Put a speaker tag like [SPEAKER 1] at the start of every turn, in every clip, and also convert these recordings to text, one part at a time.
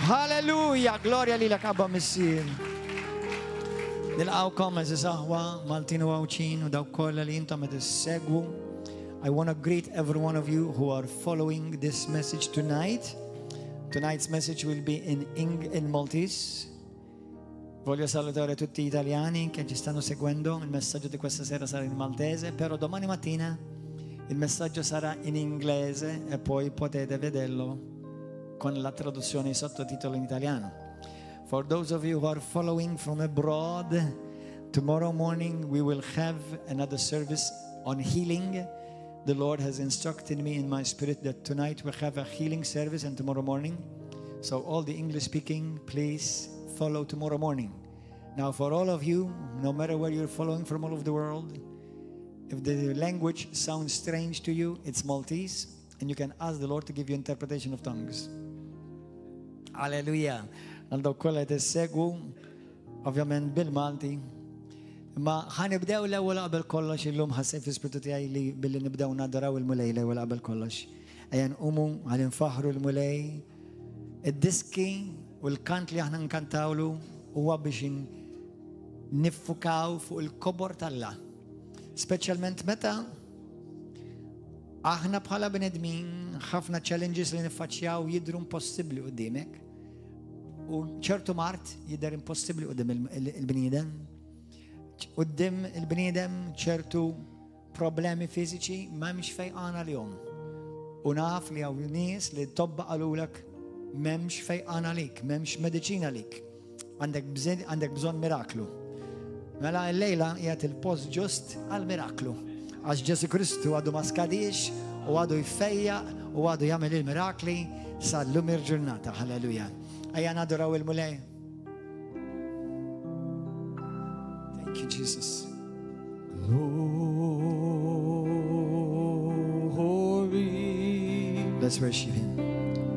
[SPEAKER 1] Hallelujah, gloria lilek Abba Missir. Nilqawkom eżiż aħwa Maltin u Għawċin u dawk kollha li intom qed issegwu. I want to greet every one of you who are following this message tonight. Tonight's message will be in Maltese. Voglio salutare tutti gli italiani che ci stanno seguendo. Il messaggio di questa sera sarà in maltese, però domani mattina il messaggio sarà in inglese e poi potete vederlo con la traduzione e sottotitolo in italiano. For those of you who are following from abroad, tomorrow morning we will have another service on healing. The Lord has instructed me in my spirit that tonight we'll have a healing service and tomorrow morning. So all the English speaking, please follow tomorrow morning. Now for all of you, no matter where you're following from all over the world, if the language sounds strange to you, it's Maltese, and you can ask the Lord to give you interpretation of tongues. Hallelujah. Għandu kolla t-segwu, ovvjament bil-Malti. Ma ħanibdew l-ewwel qabel kollox illum ħassejn fl-ispirtu tiegħi li billi nibdew nadaraw il-mulej l-ewwel qabel kollox. Ejja nqumu ħalli nfaħru l-mulej. Id-diski u l-kant li aħna nkantawlu huwa biex niffukaw fuq il-kobor tal-la. Speċjalment meta aħna bħala bnedmin ħafna challenges li niffaċċjaw jidhru impossibbli quddiemek. U ċertu mart jidher impossibbli quddiem il-bniedem. Quddiem il-bniedem ċertu problemi fiżiċi m'hemmx fejn għana lihom. U naf li hawn nies li tobba qalulek m'hemmx fejn għana lik, m'hemmx mediċina lik. Għandek bżonn miraklu. Mela l-lejla qiegħed il-post ġust għall-miraklu. Għax Ġesu Kristu għadu ma skadix u għadu jfejjaq u għadu jagħmel il-mirakli sal-lum il-ġurnata. Halleluja. Ejja naduraw il-mulej. Thank you, Jesus. Glory. Let's worship Him.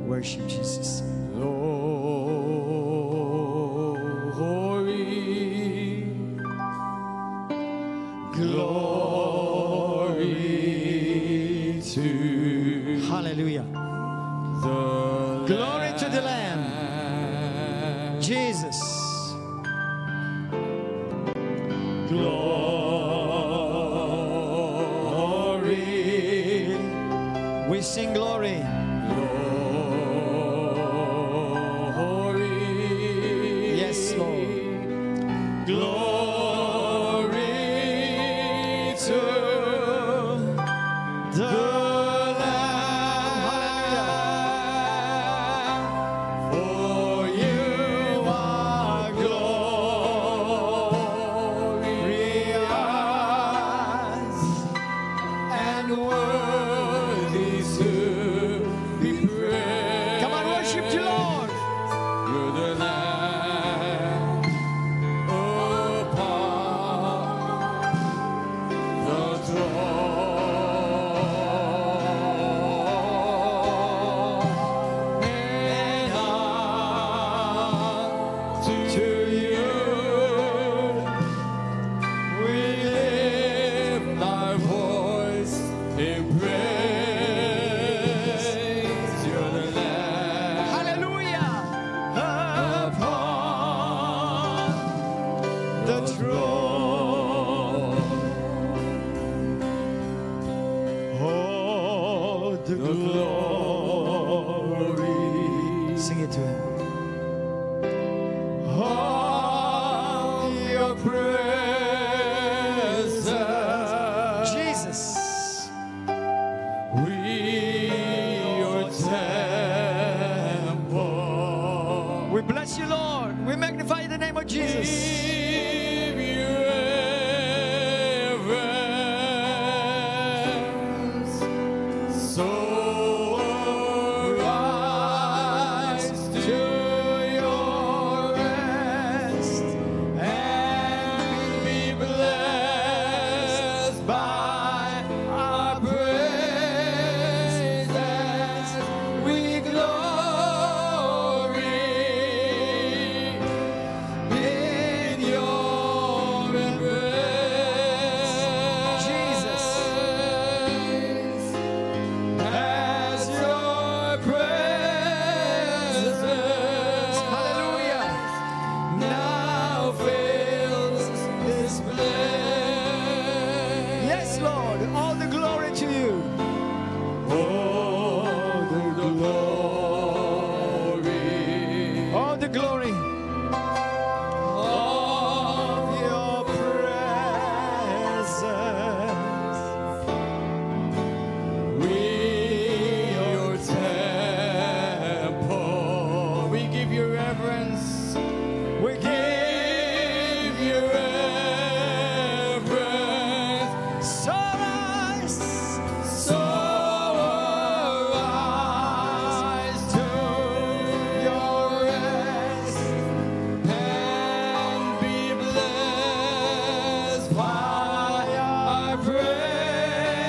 [SPEAKER 1] Worship Jesus. Glory to Hallelujah. Glory to the Lamb. Jesus. Glory. We sing glory. Glory. Yes, Lord. Glory to the glory of your presence.
[SPEAKER 2] We your temple. We give you reverence.
[SPEAKER 1] We
[SPEAKER 2] Give you reverence.
[SPEAKER 1] so rise.
[SPEAKER 2] So rise to your rest and be blessed by our praises.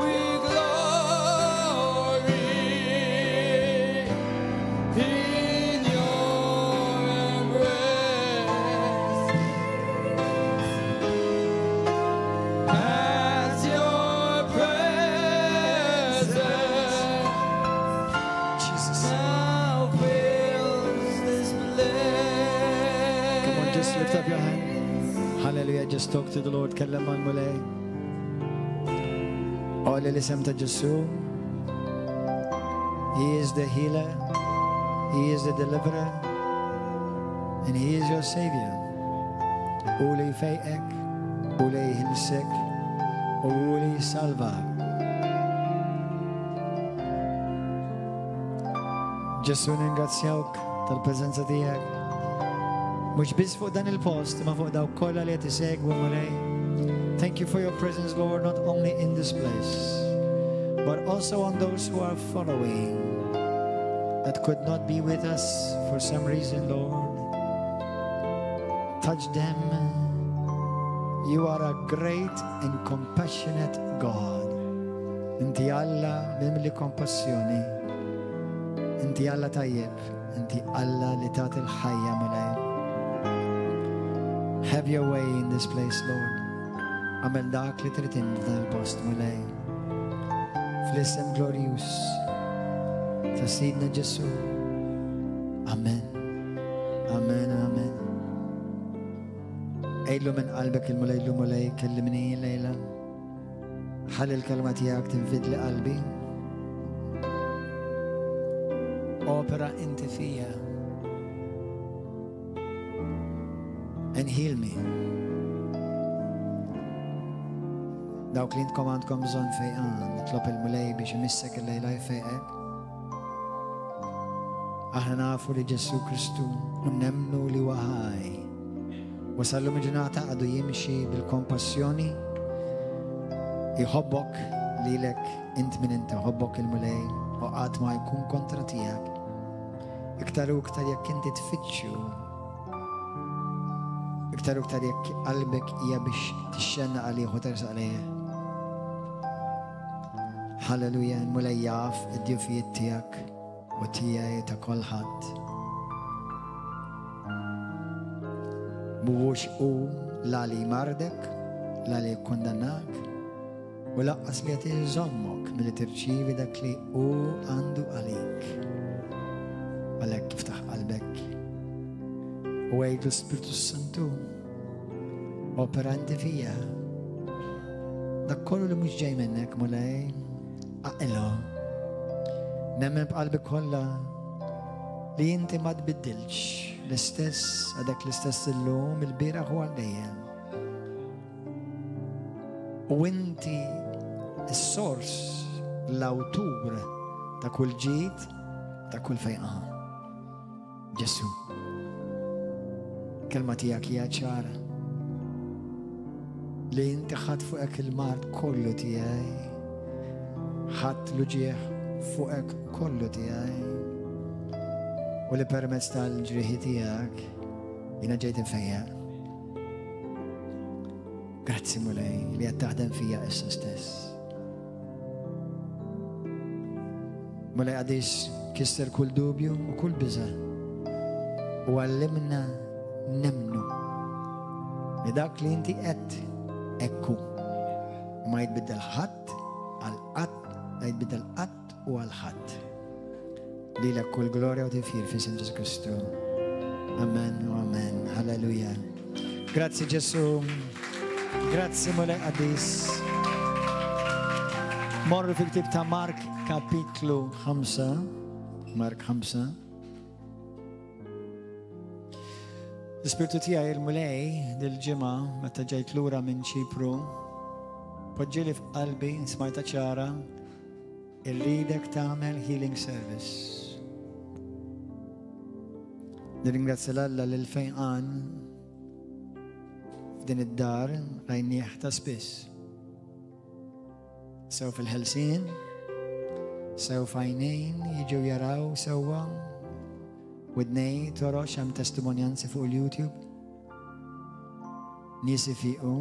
[SPEAKER 2] We glory in your embrace. As your presence
[SPEAKER 1] Jesus.
[SPEAKER 2] now fills this place.
[SPEAKER 1] Come on, just lift up your hand. Hallelujah. Just talk to the Lord. كلم مع الملاك. قول الاسم تجسو. He is the healer. He is the deliverer. And He is your Savior. قولي يفيقك. قولي يهلسك. قولي يسالفك. Gesù ringraziawk tal-preżenza tiegħek. Mhux biss fuq dan il-post, ma fuq dawk kollha li qed isegwu mulej. Thank you for your presence, Lord, not only in this place, but also on those who are following that could not be with us for some reason, Lord. Touch them. You are a great and compassionate God. Inti Alla bimli kompassjoni. Inti Alla tayyib. Inti Alla li tagħti l-ħajja mulej. Have your way in this place, Lord. Għamel dak li trid inti post mulej. Fl-isem glorious ta' Sidna Ġesu. Amen. Amen. Amen. Ejlu min qalbek il-mulejlu mulej, kellimni lejla. ħalli l-kelma tiegħek tinfid li qalbi. Opera inti fija. And heal me. Dawk li intkom għandkom bżonn fejqan, nitlob il-mulej biex imissek il-lejla jfejqek. Aħna nafu li Ġesu Kristu u nemnu li waħaj. Wasallu miġnata għadu jimxi bil-kompassjoni. Jħobbok lilek int min inti, jħobbok il-mulej u qatt ma jkun kontra tiegħek. Iktar u iktar jekk inti tfittxu. Iktar u iktar jekk qalbek hija biex tixxenna għalih u tersaq għalih. Halleluja, il-mulej jaf id-djufijiet tiegħek u tiegħi ta' kulħadd. Mhuwiex hu la li jmardek, la li jikkundannak, u laqqas li qed iżommok milli tirċievi dak li hu għandu għalik. Għalhekk iftaħ qalbek u għejdu l-Spiritu Santu operanti fija. Dak kollu li mhux ġej minnek mulej aqilha. Nemmen b'qalbek kollha li inti ma tbiddilx l-istess għadak l-istess illum il-bieraħ u għal-dejjem. U inti s-sors, l-awtur ta' kull ġid, ta' kull fejqan. Ġesu. Kelma tiegħek hija ċara. Li inti ħadd fuqek il-mart kollu tiegħi. Ħadd l-uġieħ fuqek kollu tiegħi. U li permezz tal-ġrieħi tiegħek jiena ġejt infejjaq. Grazzi mulej li qed taħdem fija issa stess. Mulej għadix kisser kull dubju u kull biża' u għallimna nemnu li dak li inti qed ekku ma jitbiddel ħadd għal qatt, ma jitbiddel qatt u għal ħadd. Lilek kull glorja u tifir fi Sin Ġesu Kristu. Amen u amen. Halleluja. Grazzi Ġesu. Grazzi mulej qadis. Morru fil-ktib ta' Mark kapitlu 5. Mark 5. L-ispirtu tiegħi il-mulej dil-ġimgħa meta ġejt lura minn Ċipru poġġieli f'qalbi smajta ċara irridek tagħmel healing service. Nirringrazzja l-Alla l-fejqan f'din id-dar rajnieh ta' spiss. Sew fil-ħelsien, sew f'għajnejn jiġu jaraw sewwa, widnej torox hemm testimonjanzi fuq il-YouTube. Nies ifiqu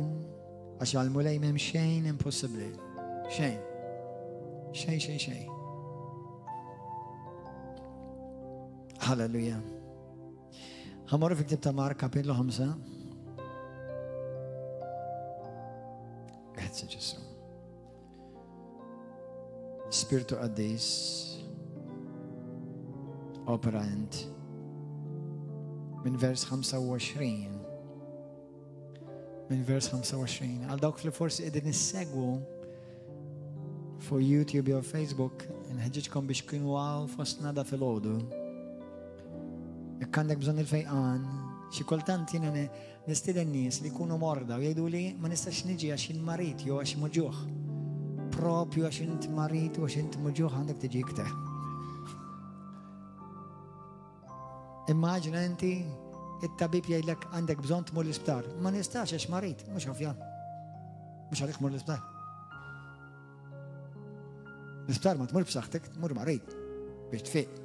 [SPEAKER 1] għax għall-mulej m'hemm xejn impossibbli. Xejn. Xejn. Halleluja. Ħamorru fi ktib ta' Mark kapitlu 5. Grazie Ġesu. Spiritu Qaddis operant minn vers 25. Minn vers 25. Għal dawk li forsi qegħdin issegwu fuq YouTube jew Facebook, nħeġġitkom biex kienu għaw fostna da fil-ħodu. Jekk għandek bżonn il-fejqan, xi kultant jiena nistieden nies li jkunu morda u jgħidu li ma nistax niġi għax il-marit jew għax muġuħ. Propju għax int marit u għax int muġuħ għandek tiġi iktar. Immaġina inti it-tabib jgħidlek għandek bżonn tmur l-isptar. Ma nistax għax marit, mhux ovvja. Mhux għalek tmur l-isptar. L-isptar ma tmur b'saħħtek, tmur marit biex tfiq.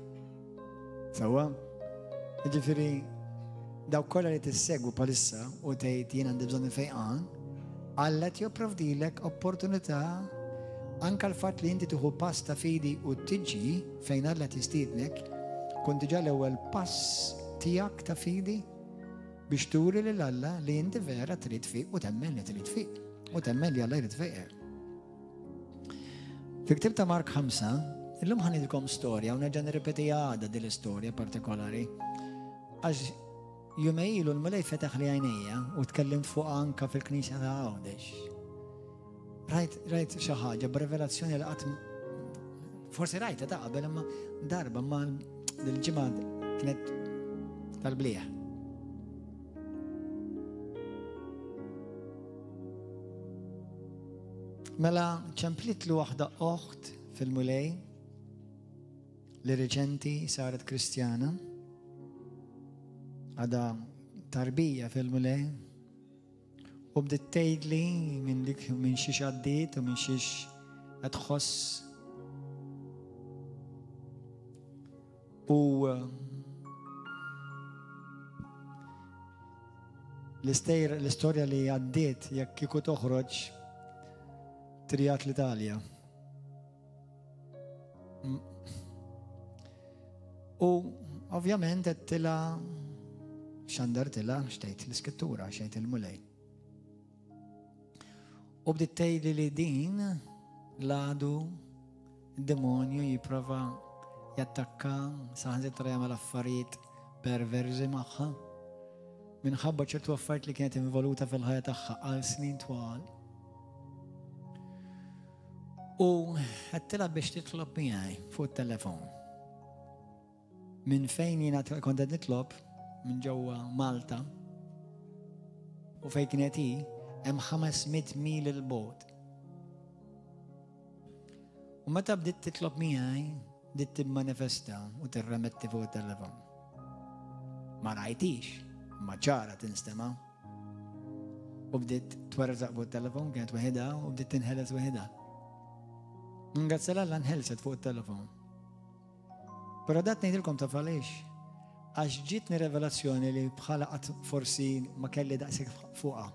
[SPEAKER 1] Sewwa? Jiġifieri dawk kollha li tissegwu bħalissa u tgħid jien għandi bżonn il-fejqan, Alla jipprovdilek opportunità anke l-fatt li inti tieħu pass ta' fidi u tiġi fejn Alla tistiednek, kun diġà l-ewwel pass tiegħek ta' fidi biex turi lil Alla li inti vera trid fiq u temmen li trid fiq u temmen li Alla jrid fiq. Fi ktib ta' Mark 5, illum ħanidilkom storja u nerġa' nirrepetiha għadha din l-istorja partikolari. Għax jumejlu l-mulej fetaħ li għajnejja u tkellimt fuq anka fil-Knisja ta' Għawdex. Rajt xi ħaġa b'revelazzjoni li qatt forsi rajta ta' qabel imma darba ma l-ġimgħa kienet tal-bliegħ. Mela ċemplit waħda oħt fil-mulej li reċenti saret Kristjana għada tarbija fil-mulej u bdiet tgħidli minn xiex għaddiet u minn xiex qed tħoss u l-istorja li għaddiet jekk kieku toħroġ trijat l-Italja. U ovvjament għettila xandartila xtejt l-iskrittura, xtejt il-mulej. U bdiet tgħidli li din l-għadu id-demonju jipprova jattakka saħansitra jagħmel affarijiet perverżi magħha minħabba ċertu affarijiet li kienet involuta fil-ħajja tagħha għal snin twal. U għattila biex titlob miegħi fuq it-telefon. Minn fejn jiena kont qed nitlob minn ġewwa Malta u fejn kienet hi hemm 500 mil il-bogħod. U meta bdiet titlob miegħi bdiet timmanifesta u tirremetti fuq it-telefon. Ma rajtix, ma ċara tinstema'. U bdiet twerżaq fuq it-telefon kienet waħedha u bdiet tinħeles waħedha. Ngrazzja Alla nħelset fuq it-telefon. Però dat ngħidilkom taf għaliex għax ġietni revelazzjoni li bħala qatt forsi ma kelli daqshekk fuqha.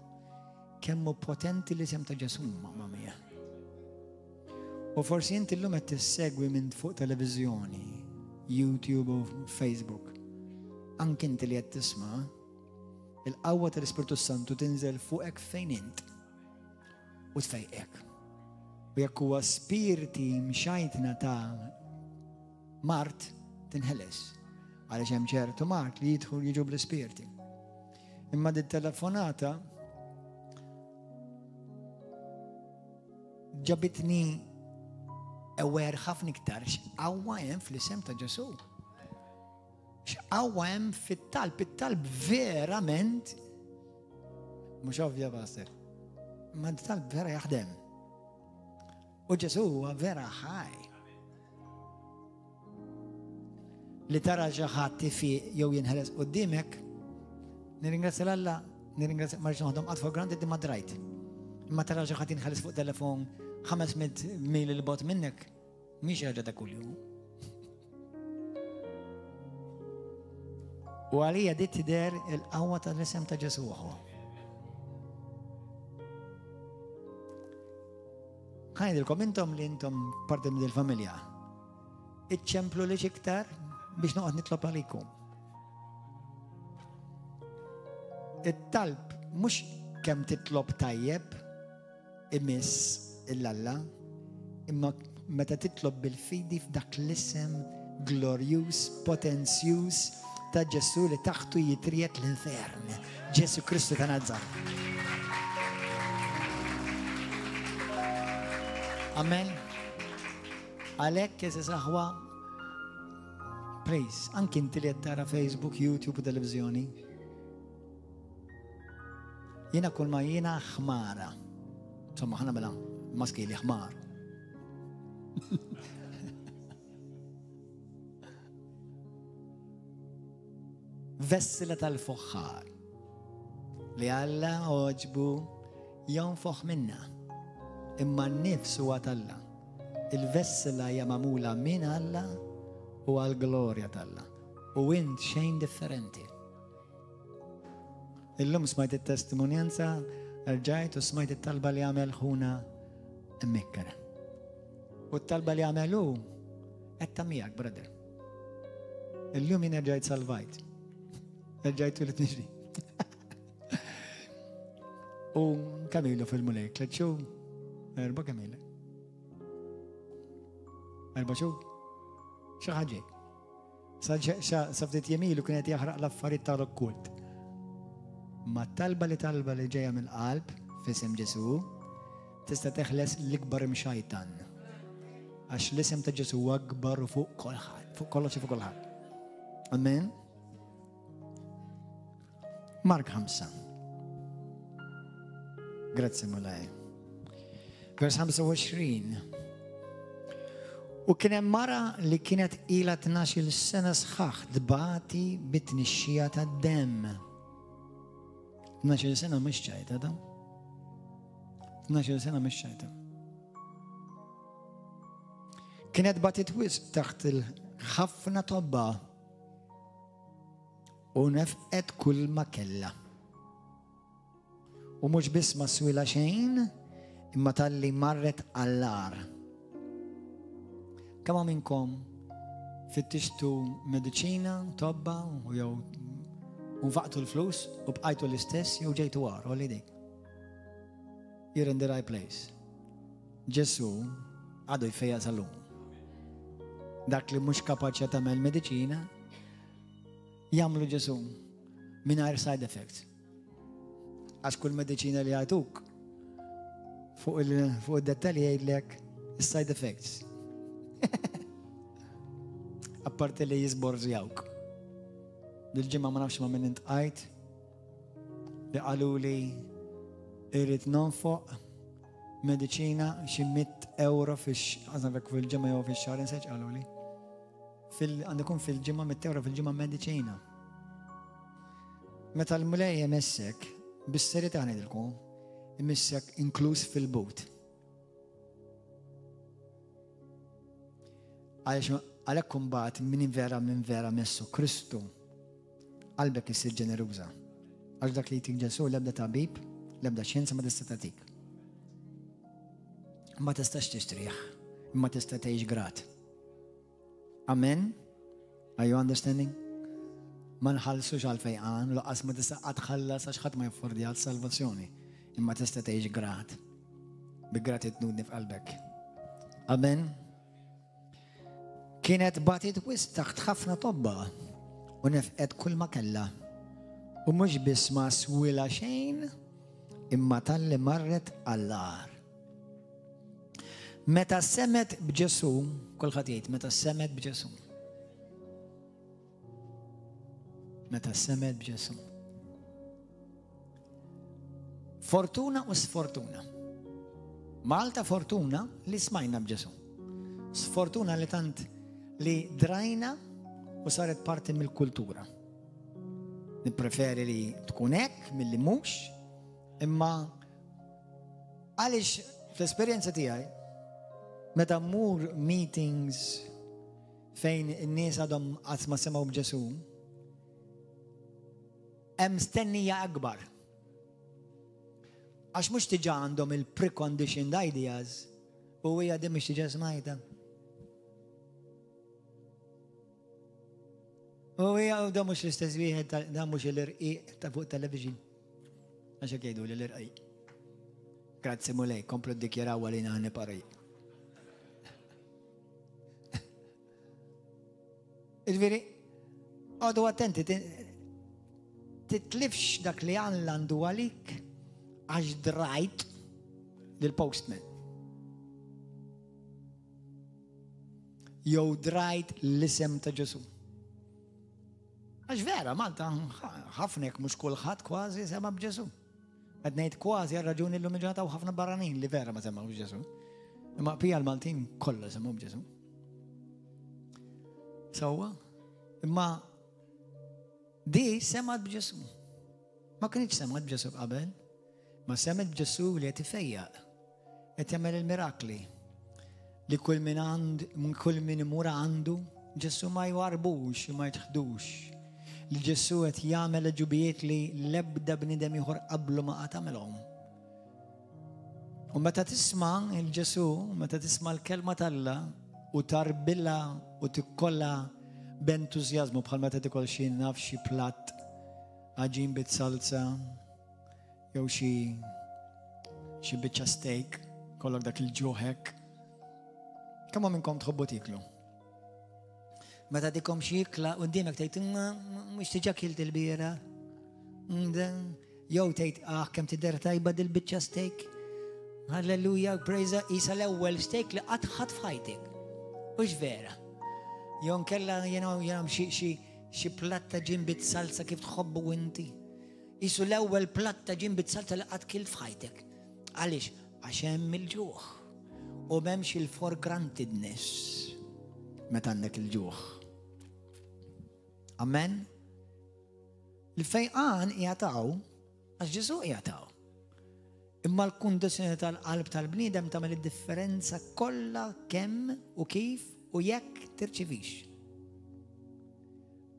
[SPEAKER 1] Kemmu potenti l-isem ta' Ġesu mamma mia. U forsi inti llum qed tissegwi minn fuq televiżjoni, YouTube u Facebook. Anke inti li qed tisma' il-qawwa tal-Ispirtu Santu tinżel fuqek fejn int u tfejqek. U jekk huwa spirti mxajtna ta' Mart tinħeles. Għaliex hemm ċertu Mart li jidħlu jiġu bl-ispirti. Imma dit-telefonata ġabitni ewer ħafna iktar x'qawwa hemm fl-isem ta' Ġesu. x'qawwa hemm fit-talb, it-talb verament mhux ovvja Pastor. Ma t-talb vera jaħdem. U Ġesu huwa vera ħaj. Li tara xi ħadd tifiq jew jinħeles quddiemek, nirringrazzja l-Alla, nirringrazzja ma rridx noħdhom qatt for granted imma drajt. Imma tara xi ħadd jinħeles fuq telefon 500 mil il bot minnek, mhix ħaġa ta' kuljum. U għalija dit tidher il-qawwa tal-isem ta' Ġesu ħu. Ħajdilkom intom li intom parti minn il-familja. Iċċemplu li iktar biex noqgħod nitlob għalikom. It-talb mhux kemm titlob tajjeb imiss il-Alla, imma meta titlob bil-fidi f'dak l-isem glorjus, potenzjus ta' Ġesu li taħtu jitriet l-infern. Ġesu Kristu ta' Nazzar. Amen. Għalhekk jeżis aħwa, please, anki inti li qed tara Facebook, YouTube u televizjoni. Jiena kull ma jiena ħmara. Insomma, ħana mela maskili ħmar. Vessila tal-fuħħar li Alla oġbu jonfoħ minna. Imma n-nifs huwa tal-Alla. Il-vessila hija magħmula minn Alla u għall-glorja tal-Alla. U int xejn differenti. Illum smajt it-testimonjanza, rġajt u smajt it-talba li għamel ħuna emmekkara. U t-talba li għamelu qed ta' miegħek, brother. Illum jien rġajt salvajt. Rġajt u li t-nġri. U kamilu fil-mulek, letxu 4 kamile. 4 xhur. Xi ħaġa. Sa ftit jemilu kienet jaħraq l-affarijiet tal-okkult. Ma talba li ġejja mill-qalb f'isem Ġesu tista' teħles l-ikbar mxajtan. Għax l-isem ta' Ġesu akbar fuq kulħadd, fuq kollox fuq kulħadd. Amen. Mark 5. Grazzi mulaj. Vers 25. U kien hemm mara li kienet ilha 12 sena sħaħ dbati bit-tnixxija tad-demm. 12 sena mhix ċajta da. 12 sena mhix ċajta. Kienet batit wisq taħt il-ħafna tobba u nefqet kull ma kellha. U mhux biss ma swila xejn, imma tal-li marret għallar. Kemm minnkom fittixtu mediċina, tobba u jew unfaqtu l-flus u bqajtu l-istess jew ġejtu war, holiday. You're in the right place. Ġesu għadu jfejja salum. Dak li mhux kapaċi tagħmel mediċina jagħmlu Ġesu mingħajr side effects. Għax kull mediċina li għatuk fuq il-dettalji jgħidlek is-side effects. Apparti li jizborzjawk. Dil-ġimma ma nafx ma minn intqajt li qalu li irrid nonfoq mediċina xi 100 euro għazavek fil-ġimma jew fix-xahar insejġ qalu li. Għandikun fil-ġimma 100 euro fil-ġimma mediċina. Meta l-mulej jemessek, bis-serjetà ngħidilkom, imissek inkluż fil-but. Għalhekk kumbat minn vera messu Kristu qalbek isir ġeneruża. Għax dak li jtik Ġesu l-ebda tabib, l-ebda xjenza ma tista' tagħtik. Ma tistax tixtrih, ma tista' tgħix grat. Amen? Are you understanding? Ma nħallsux għal fejqan, laqas ma tista' tħallas għax ħadd ma jaffordja għal salvazzjoni. Imma tista' tgħix grat. Bi gratitudni f'qalbek. Amen? Kienet batit wisq taħt ħafna tobba u nefqet kull ma kellha. U mhux biss ma swila xejn, imma tal-li marret għall-għar. Meta semet b'Ġesu, kulħadd jgħid meta semet b'Ġesu. meta semed b'Ġesu. Fortuna u sfortuna. Malta fortuna li smajna b'Ġesu. Sfortuna li tant li drajna u saret parti mill-kultura. Nippreferi li tkun hekk milli mhux, imma għaliex fl-esperjenza tiegħi meta mmur meetings fejn in-nies għadhom qatt ma semgħu b'Ġesu, hemm stennija akbar. Għax mhux diġà għandhom il-preconditioned ideas u hija din mhix diġà smajta. U hija da mhux l-istess wieħed da mhux l-irqiq ta' fuq television. Għax hekk jgħidu l-irqiq. Grazzi mulej, komplu ddikjaraw għalina ħani parij. Ġifieri, għodu attenti, titlifx dak li għandu għalik għax drajt lill-postman. Jew drajt l-isem ta' Ġesu. Għax vera, Malta, ħafnek mhux kulħadd kważi sema b'Ġesu. Qed ngħid kważi għal raġuni llum il-ġurnata u ħafna barranin li vera ma semgħu b'Ġesu. Imma pija l-Maltin kollha semgħu b'Ġesu. Sewwa, imma di semgħet b'Ġesu. Ma kienx semgħet b'Ġesu qabel, ma semgħet b'Ġesu li qed ifejjaq, qed jagħmel il-mirakli. Li kull min imur għandu, Ġesu ma jwarbux, ma jtħdux. Li Ġesu qed jagħmel ġubijiet li l-ebda bniedem ieħor qablu ma qatt għamilhom. U meta tisma' il-Ġesu, meta tisma' l-kelma talla u tarbilha u tikkollha b'entużjażmu bħal meta tikol xi naf xi platt għaġin bit-salza jew xi biċċa steak, kollok dak il-ġuħek. Kemm minnkom tħobbu tiklu? Meta dikom xi ikla quddiemek tgħid mhux diġà kilt il-biera. Jew tgħid kemm tidher tajba dil-biċċa steak. Halleluja, praise isa l-ewwel steak li qatt ħadd f'ħajtek. Mhux vera. Jew nkella xi platta ġim bit-salsa kif tħobbu inti. Isu l-ewwel platta ġim bit-salsa li qatt kilt f'ħajtek. Għaliex? Għax hemm il-ġuħ. U m'hemmx il-for grantedness meta għandek il-ġuħ. Amen? Il-fejqan jgħataw għax Ġesu jgħataw. Imma l-kundizzjoni tal-qalb tal-bniedem tagħmel id-differenza kollha kemm u kif u jekk tirċivix.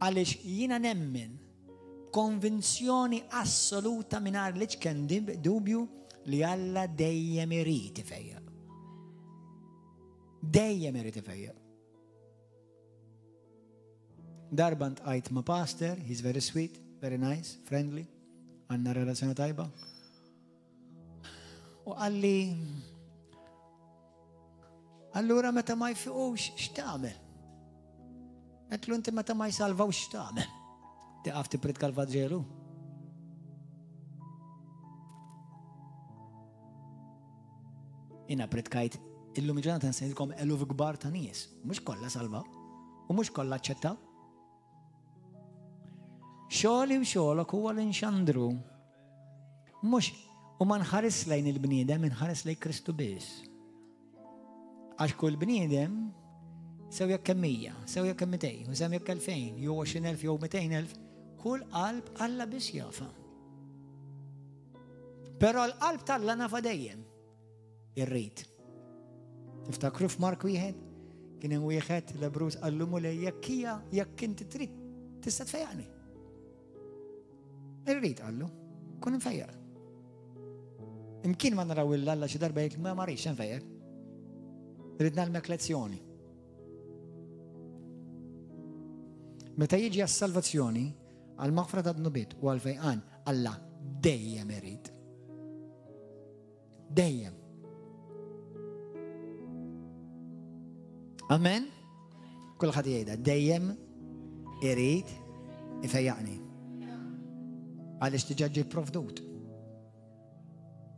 [SPEAKER 1] Għaliex jiena nemmen konvinzjoni assoluta mingħajr li ċken dubju li Alla dejjem irid ifejjaq. Dejjem irid ifejjaq. Darba ntqajt ma' pastor, he's very sweet, very nice, friendly, għandna relazzjoni tajba. U għalli, allura meta ma jfiqux x'tagħmel? Għetlu inti meta ma jsalvawx x'tagħmel? Tiqaf tipritka l-Vaġġelu? Jiena pritkajt illum il-ġurnata nsejlkom eluf kbar ta' nies, mhux kollha salvaw u mhux kollha aċċettaw. Xogħli u xogħolok huwa l-inxandru. Mhux u ma nħares lejn il-bniedem, inħares lejn Kristu biss. Għax kull bniedem sew jekk kemm 100, sew jekk kemm 200, u sew jekk 2000, jew 20,000 jew 200,000, kull qalb Alla biss jafa. Però l-qalb tal-Alla nafa dejjem. Irrid. Tiftakru f'Mark wieħed? Kien hemm wieħed l-Ebrus qallu mulej jekk inti trid tista' tfejjaqni. Irrid qallu, kun infejjaq. Imkien ma naraw il-Alla xi darba jgħid ma marix infejjaq. Irid nagħlmek lezzjoni. Meta jiġi għas-salvazzjoni, għal-maghfira tad-dunubiet u għal-fejqan, Alla dejjem irid. Dejjem. Amen? Kulħadd jgħidha, dejjem irid ifejjaqni. Għaliex tiġa ġiet provdut.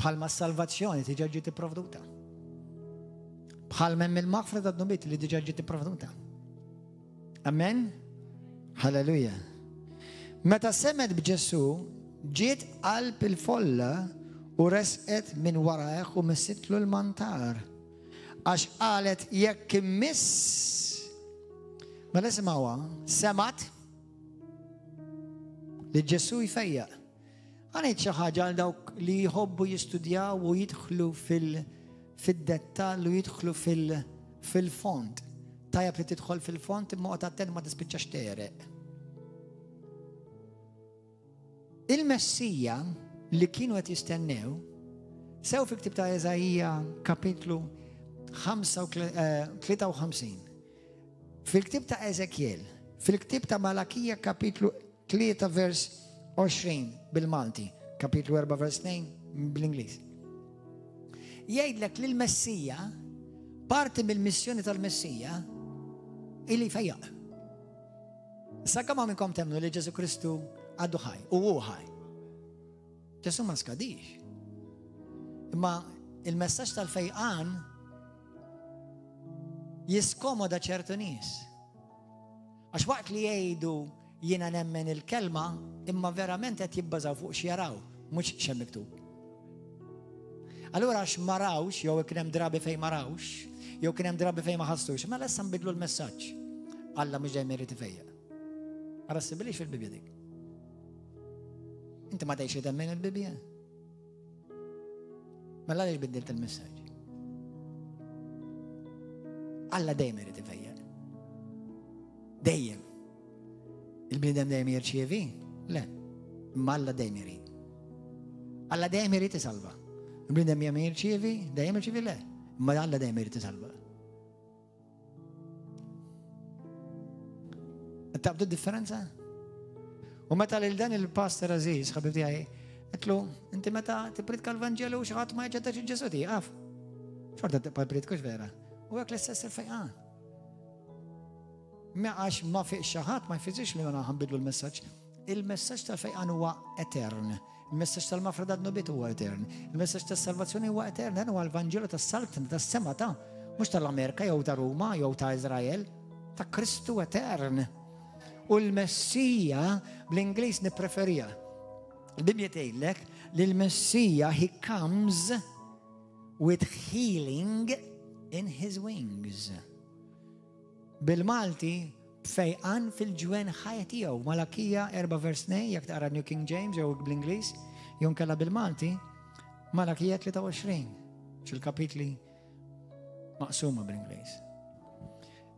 [SPEAKER 1] Bħalma s-salvazzjoni tiġa ġiet ipprovduta. Bħalma hemm il-maghfira tad-dunubiet li diġà ġiet ipprovduta. Amen? Halleluja. متى سمعت بجسو جيت قلب الفلة ورسقت من وراك ومست له المنطار. عش قالت يك مس ما لازم هو سمعت للجسو يفيق. أنا شي حاجة دوك اللي يحبوا يستودياو ويدخلوا في الدتال ويدخلوا في الفونت. طيب تدخل في الفونت مقطعتين ما تسبتش تقرأ. المسيا اللي كانوا يستنوا سوف يكتب إيزايا كابيتلو 53 في الكتاب تاع إزكيل في الكتاب تاع ملاكية كابيتلو 3 فيرس 20 بالمالتي كابيتلو 4 فيرس 2 بالإنجليزي يقول لك للمسيا بارت من المسيون تاع المسيا اللي يفيق. كم منكم تمنوا لجيسو كريستو عدو هاي وهو هاي جيسو ما سكاديش. اما المساج تاع الفيقان يسكومودا certo نيس. عش وقت اللي يعيدوا ينا نمن الكلمة إما فيرامنت تيبزاو فوق شيراو مش شي مكتوب. allora عش مراوش يو كنام درابي في مراوش يو كنام درابي في ما حصلوش ما لسه نبدلوا المساج. الله مش جاي مريت فيا. أرسل بليش في البيبيا ديك. أنت ما تعيش من البيبيا. ما ليش بدلت المساج. الله دايما يريد فيا. دايم. البني دايما يرشي فيه؟ لا. ما الله دايما يريد. الله دايما يريد يسلبه. البني دايما يرشي فيه؟ دايما يرشي فيه؟ لا. ما الله دايما يريد يسلبه. أنت بدو الدفرنسة؟ ومتى للدان الباستر عزيز خبيبتي هاي قلت له أنت متى تبريد كالفانجيلو وشغات ما يجدش الجسدي أف شو بدك تبريد كوش فيرا وياك لسه يصير فيقان ما عاش ما في الشهات ما يفيزش لي أنا هم بدلو المساج. المساج تاع الفيقان هو اترن. المساج تاع المفردات نوبيت هو اترن. المساج تاع السلفاسيون هو اترن. هو الفانجيلو تاع السلطنة تاع السما تاع مش تاع الأمريكا يو تاع روما يو تاع إسرائيل تاع كريستو اترن. والمسيا بالإنجليز نبريفيريا. البيبليا تقول لك للمسيا he comes with healing in his wings. بالمالتي فيقان في الجوان حياتيه وملكية 4 فيرس 2 يك تقرا نيو كينج جيمس او بالإنجليز ينكلا بالمالتي ملكية 23 شو الكابيتلي مقسومة بالإنجليز.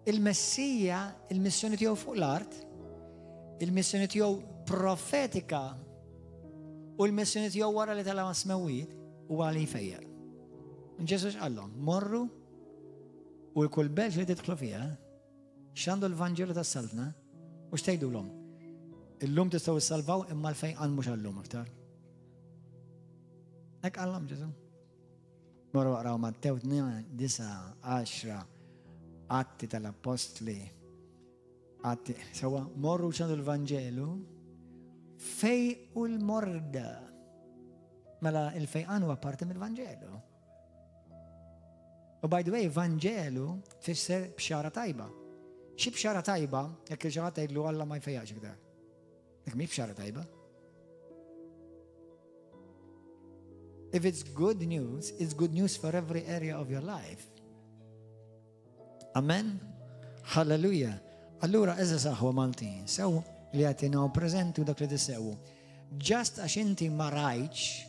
[SPEAKER 1] المسيا المسيون تيو فوق الأرض المسيون تيو بروفيتيكا والمسيون تيو ورا اللي تلا مسمويت وعلي فيا. جيسوس قال لهم مروا والكل بالش اللي تدخلوا فيها شاندوا الفانجيلو تاع السلطنة وش تيدوا لهم اللوم تستوي السلفاو اما الفيقان مش اللوم اكتر. هيك قال لهم جيسوس مروا اقراوا متى 2:9-10 atti dall'Apostoli atti سوا مروا شاندوا الفانجيلو فيقوا المرضى. ملا الفيقان هو بارت من الفانجيلو. وباي ذا واي فانجيلو تفسر بشارة طيبة. شي بشارة طيبة هيك الشارة يقولوا الله ما يفيقش كذا. هيك مي بشارة طيبة. If it's good news for every area of your life. Amen. Hallelujah. Allora إذا صاحوا مالتين سو اللي يعطيناو بريزنت ودك اللي تسووا. Just عشان انت ما رايتش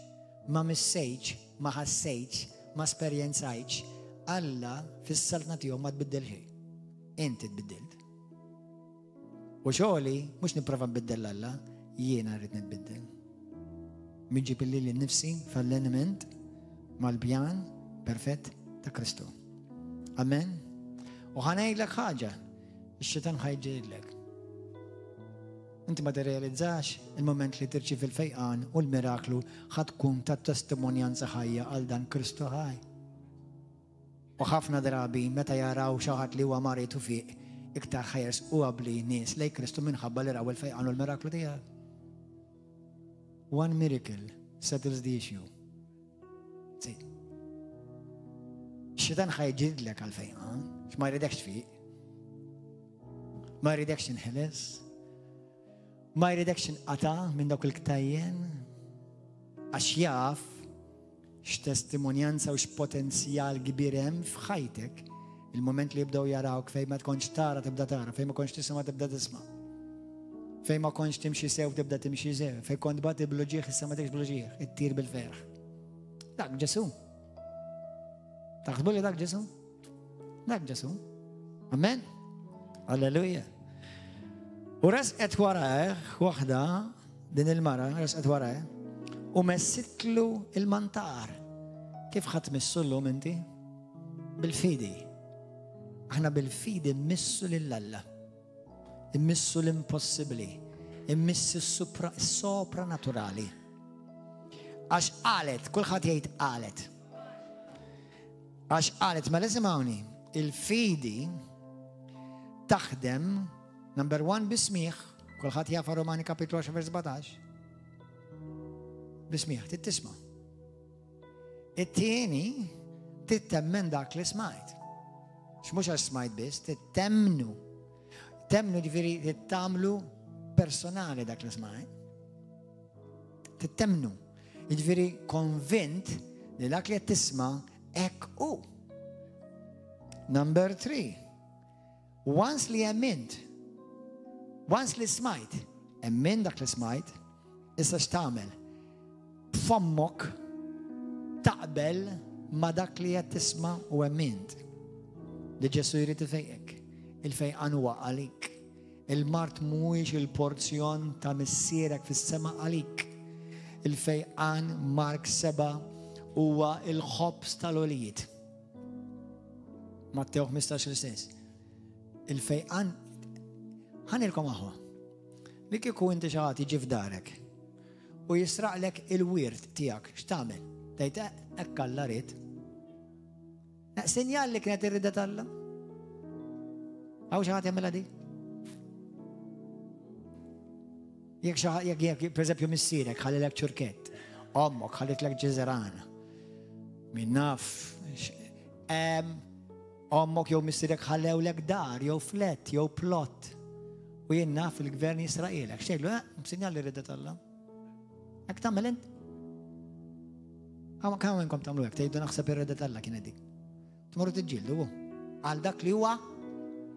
[SPEAKER 1] ما مسيتش ما حسيتش ما سبرينسايتش الله في السلطنة يوم ما تبدل شيء. انت تبدلت. وشولي مش نبرفا نبدل الله يينا ريت نتبدل. بنجيب الليل النفسي فاللينمنت مال بيان بيرفكت تا كريستو. امين. وهنقول لك حاجة الشيطان حيجي لك انت ما ترياليزاش المومنت اللي ترجي في الفيقان والميراكلو حتكون تستمونيانسا حية قال كريستو هاي. وخافنا درابي متى يراو شاهد لي وماري توفيق اكتر خيرس وابلي ناس لي كريستو من خبال راو الفيقان والميراكلو ديها. One miracle settles the issue. See. الشيطان حيجد لك على الفيقان ما يريدكش فيه ما يريدكش نحلس ma jridekx inqata' minn dawk il-ktajjen għax jaf x'testimonjanza u x'potenzjal kbir hemm f'ħajtek il-moment li jibdew jarawk fejn ma tkunx tara tibda tara, fejn ma tkunx tisma' tibda tisma'. Fejn ma tkunx timxi sew tibda timxi sew, fejn kont bagħti bluġieħ issa ma tikx bluġieħ, ittir bil-ferħ. Dak Ġesu. Taħsbu li dak Ġesu? Dak Ġesu. Amen. Alleluja. U resqet warajh waħda din il-mara, resqet warajh u messitlu il-mantar. Kif ħadd missullu inti? Bil-fidi. Aħna bil-fidi immissu lill-Alla. Immissu l-impossibbli. Immissu s-sopra naturali. Għax qalet, kulħadd jgħid qalet. Għax qalet, ma l-isimgħuni, il-fidi taħdem number 1 bismiħ, kulħadd jafa Romani kapitlu 10 vers 17. Bismiħ, tittisma'. It-tieni tittemmen dak li smajt. X'mhux għax smajt biss, tittemnu. Temnu ġifieri tittamlu personali dak li smajt. Tittemnu. Ġifieri konvint li dak li qed tisma' hekk hu. Number 3. Once li emmint, once li smajt, emmin dak li smajt, issa x'tagħmel? B'fommok taqbel ma dak li qed tisma' u emmint. Li Ġesu jrid ifejqek. Il-fejqan huwa għalik. Il-mart mhuwiex il-porzjon ta' missierek fis-sema għalik. Il-fejqan Mark 7 huwa il-ħobs tal-olijiet. Matteo 15 l-istess. Il-fejqan ħanilkom aħwa. Li kieku inti xi ħadd jiġi f'darek u jisraqlek il-wirt tiegħek, x'tagħmel? Tgħid hekk Alla rid. Sinjal li kienet irrida Alla. Għaw xi ħadd jagħmilha di? Jekk pereżempju missierek ħallilek ċurkett, ommok ħallitlek ġeżerana. Min naf ommok jew missierek ħallewlek dar, jew flet, jew plott. U jien naf il-gvern jisraqilek. Xejlu, sinjal li rridet Alla. Hekk tagħmel int? Kemm minnkom tagħmlu hekk, tgħidu naħseb irridet Alla kienet dik. Tmorru tiġġieldu għal dak li huwa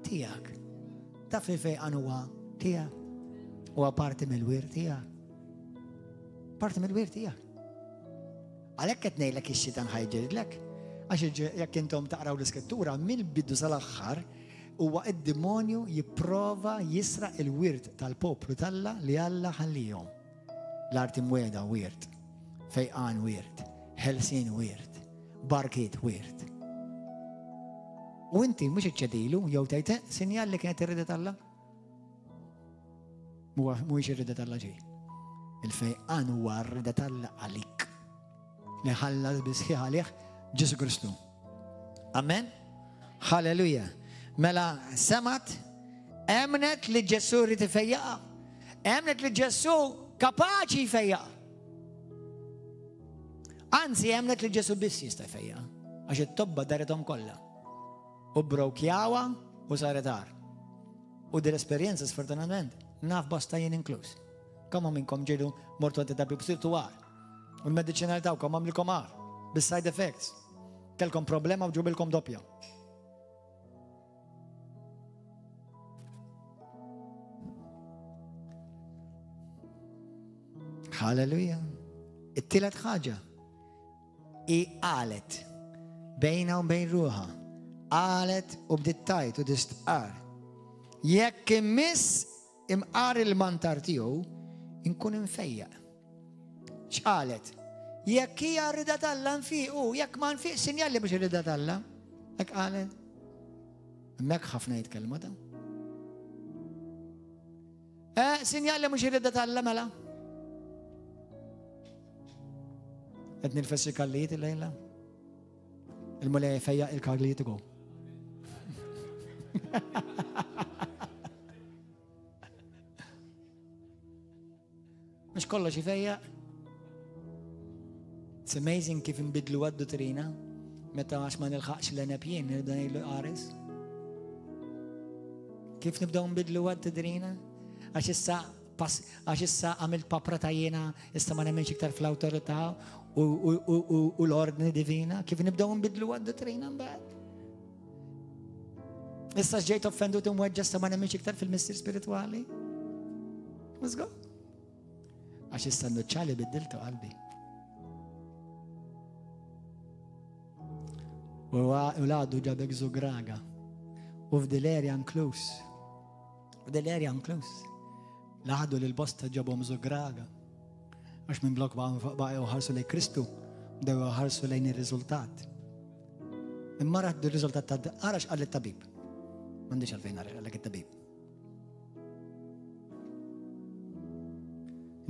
[SPEAKER 1] tiegħek. Taf li fejqan huwa tiegħek. Huwa parti mill-wirt tiegħek. Parti mill-wirt tiegħek. Għalhekk qed ngħidlek ix-xitan ħajġirdlek. Għax jekk intom taqraw l-iskrittura mill-bidu sal-aħħar huwa id-demonju jipprova jisraq il-wirt tal-poplu Alla li Alla ħallihom. L-arti mweda wirt, fejqan wirt, ħelsien wirt, barkiet wirt. U inti mhux iċċedilu jew tgħid sinjal li kienet irridet Alla? Mhuwiex irridet Alla ġej. Il-fejqan huwa rridet Alla għalik. Li ħallas bisħieħ għalih Ġesu Kristu. Amen? Halleluja. Mela semat, emnet li Ġesu rrid ifejjaqa. Emnet li Ġesu kapaċi jfejjaqa. Anzi, emnet li Ġesu biss jista' jfejjaqa. Għax it-tobba darithom kollha. U brokjawa u saretar. U dil-esperjenza sfortunatament naf bosta jien inkluż. Kemm minnkom ġielu mortu għanti darbi b'sirtu għar. U l-mediċinali tawkom għamlilkom għar. Bis-side effects. Kelkom problema u ġubilkom doppja. Halleluja. It-tielet ħaġa. I qalet bejna u bejn ruħha. Qalet u bdiet tajt u tistqar. Jekk immiss imqar il-mantar tiegħu inkun infejjaq. X'qalet? Jekk hija rridet Alla nfiqu, jekk ma nfiq sinjali biex irridet Alla. Hekk qalet. Hemmhekk ħafna jitkellmu ta. Sinjali mhux irridet Alla mela. Qed nilfessi kallijiet il-lejla. Il-mulej fejjaq il-kallijiet ukoll. Mux kollox jifejjaq. It's amazing kif nbidlu għaddu trina. Meta għax ma nilħaqx l-enepjien, nibda nejlu għares. Kif nibdaw nbidlu għaddu trina? Għax issa għax issa għamilt paprata jiena, issa ma nemmenx iktar fl-awtorità u l-ordni divina, kif nibdew nbidlu għad-dottrina mbagħad. Issa ġejt offendut u mweġġa issa ma nemmenx iktar fil-missier spirituali. Let's go. Għax issa n-nuċċali biddiltu qalbi. U l-għaddu ġabek zugraga. U f'dil-erja nklus. F'dil-erja nklus. L-għaddu l-bosta ġabom zugraga. Għax minn blok baqa uħarsu lej Kristu, dew uħarsu lejn il-rizultat. Imma raddu il-rizultat ta' għarax għal il-tabib. Mandiċ għalfejn għalek il-tabib.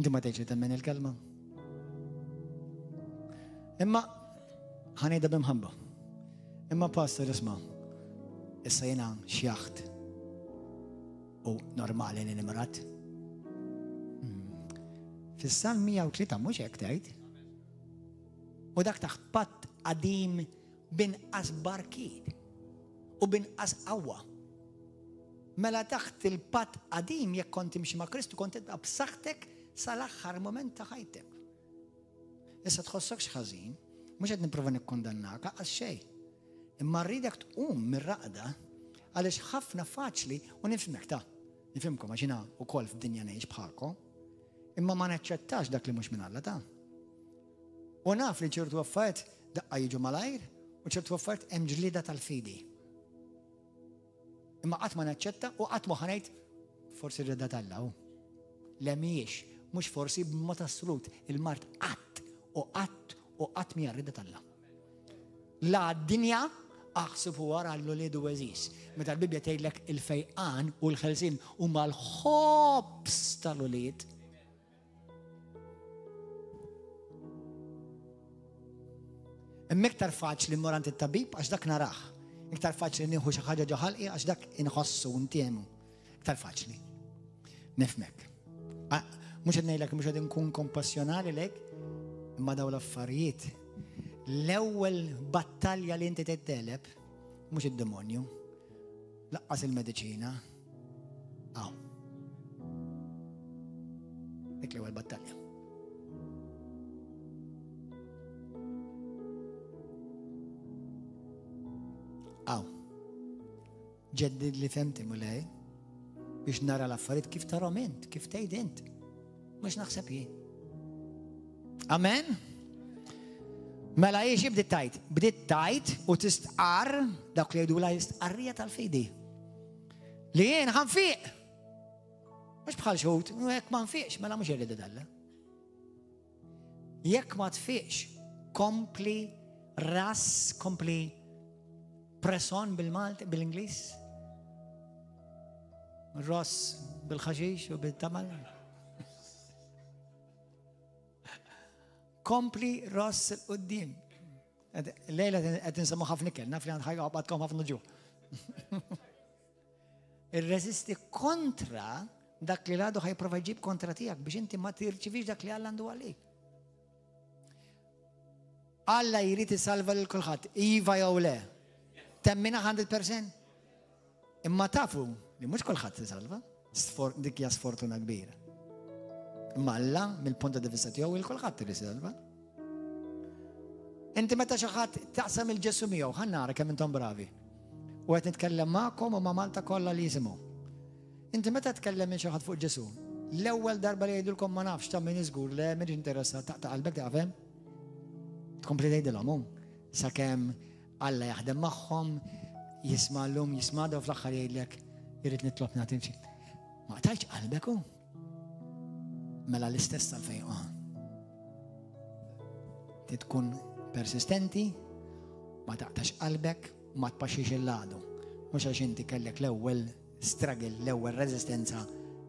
[SPEAKER 1] Inti ma teċi temmen il-kelma. Imma ħanejda bimħabba. Imma pastor isma, issa jena xjaħt u normali li nimrat. Fis-Salm 103 mhux hekk tgħid. U dak taħt patt qadim binqas barkid u binqas qawwa. Mela taħt il-patt qadim jekk kont timxi ma' Kristu kont tibqa' b'saħħtek sal-aħħar moment ta' ħajtek. Issa tħossokx ħażin, mhux qed nipprova nikkondannaka għal xejn. Imma rridek tqum mir-raqda għaliex ħafna faċli u nifhmek ta' nifhimkom għax jiena wkoll f'dinja ngħix bħalkom, imma ma naċċettax dak li mhux minn Alla ta'. U naf li ċertu affarijiet daqqa jiġu malajr u ċertu affarijiet hemm ġlieda tal-fidi. Imma qatt ma naċċetta u qatt ma ħanejt forsi rida tal-Alla hu. Le mhijiex, mhux forsi b'mod assolut il-mart qatt u qatt mija rida tal-Alla. La d-dinja aħsbu wara l-ulidu weżis. Meta l-Bibja tgħidlek il-fejqan u l-ħelsin huma l-ħobs tal-ulid. Imma iktar faċli mmur għand it-tabib għax dak naraħ. Iktar faċli nieħu xi ħaġa ġo ħalqi għax dak inħossu ntiemu. Iktar faċli. Nifhmek. Mhux qed ngħidlek mhux qed inkun kompassjonali lek, imma dawn l-affarijiet l-ewwel battalja li inti titteleb mhux id-demonju, laqqas il-mediċina. Dik l-ewwel battalja. Ġeddid li femti mulej biex nara l-affarijiet kif tarhom int, kif tgħid int. Mhux naħseb jien. Amen? Mela jiex bdiet tajt u tistqar dak li jgħidula l-istqarrija tal-fidi. Li jien ħanfiq. Mhux bħal xut, jekk ma nfiqx, mela mhux irrid idalla. Jekk ma tfiqx, kompli ras, kompli presson bil-Malti, bil-Ingliż. Ross bil-ħaxix u bil-tamal. Kompli ross il-qoddim. Lejla qed insemmu ħafna ikel, naf li għand ħajja qabadkom ħafna ġuħ. Irreżisti kontra dak li l-għadu ħajprova jġib kontra tiegħek biex inti ma tirċivix dak li Alla għandu għalik. Alla jrid isalva lil kulħadd, iva jew le. Temmina 100%. Imma tafu li mhux kulħadd isalva, dik hija sfortuna kbira. Imma Alla mill-punt di vista tiegħu il kulħadd irid isalva. Inti meta xi ħadd taqsam il-ġessu miegħu, ħa nara kemm intom bravi. U qed nitkellem magħkom u ma' Malta kollha li jisimgħu. Inti meta tkellem minn xi ħadd fuq Ġesu, l-ewwel darba li jgħidulkom ma nafx ta' min iżgur le min interessa taqta' qalbek taqfem. Tkompli tgħidilhom hu sakemm Alla jaħdem magħhom, jisma'lhom, jisma'da u fl-aħħar jgħidlek irid nitlob nagħti xi. Ma qtalx qalbek hu. Mela l-istess tal-fejqan. Tkun persistenti, ma taqtax qalbek, ma tpaxxix il-ladu. Mhux għax inti kellek l-ewwel struggle, l-ewwel reżistenza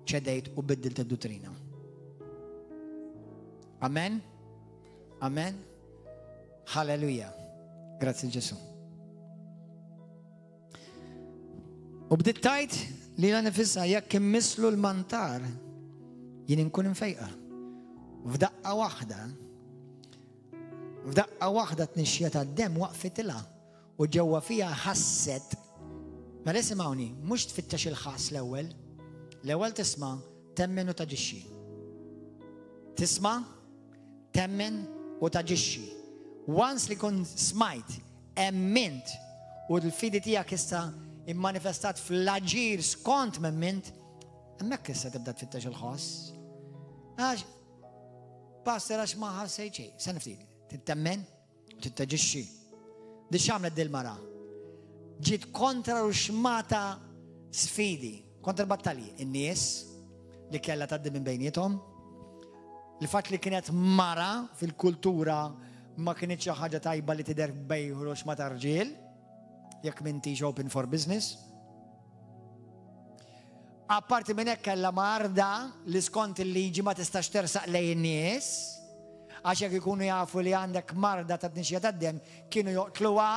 [SPEAKER 1] ċedejt u biddilt id-dottrina. Amen? Amen? Halleluja. Grazzi Ġesu. U bdiet tajt li la nifissa jekk immisslu l-mantar jien inkun infejqa. F'daqqa waħda tnixxija tad-demm waqfitilha u ġewwa fiha ħasset. Mela isimgħuni, mhux tfittex il-ħass l-ewwel. L-ewwel tisma' temmen u taġixxi. Tisma' temmen u taġixxi. Once li kun smajt, emmint u l-fidi tiegħek issa immanifestat fl-aġir skont m'emmint, hemmhekk issa tibda tfittex il-ħoss. Għax, pastor għax ma ħassejt xejn, se niftit, tittemmen u tittaġixxi. Di x'għamlet dil-mara? Ġiet kontra xmata sfidi, kontra battalji. In-nies li kellha tgħaddi minn bejniethom, il-fatt li kienet mara fil-kultura ma kienitx xi ħaġa tajba li tidher bejn xmata rġiel, jekk m'intix open for business. Apparti minn hekk kellha marda li skont il-liġi ma tistax tersaq lejn in-nies, għax jekk ikunu jafu li għandek marda ta' tnixja tad-dem kienu joqtluha.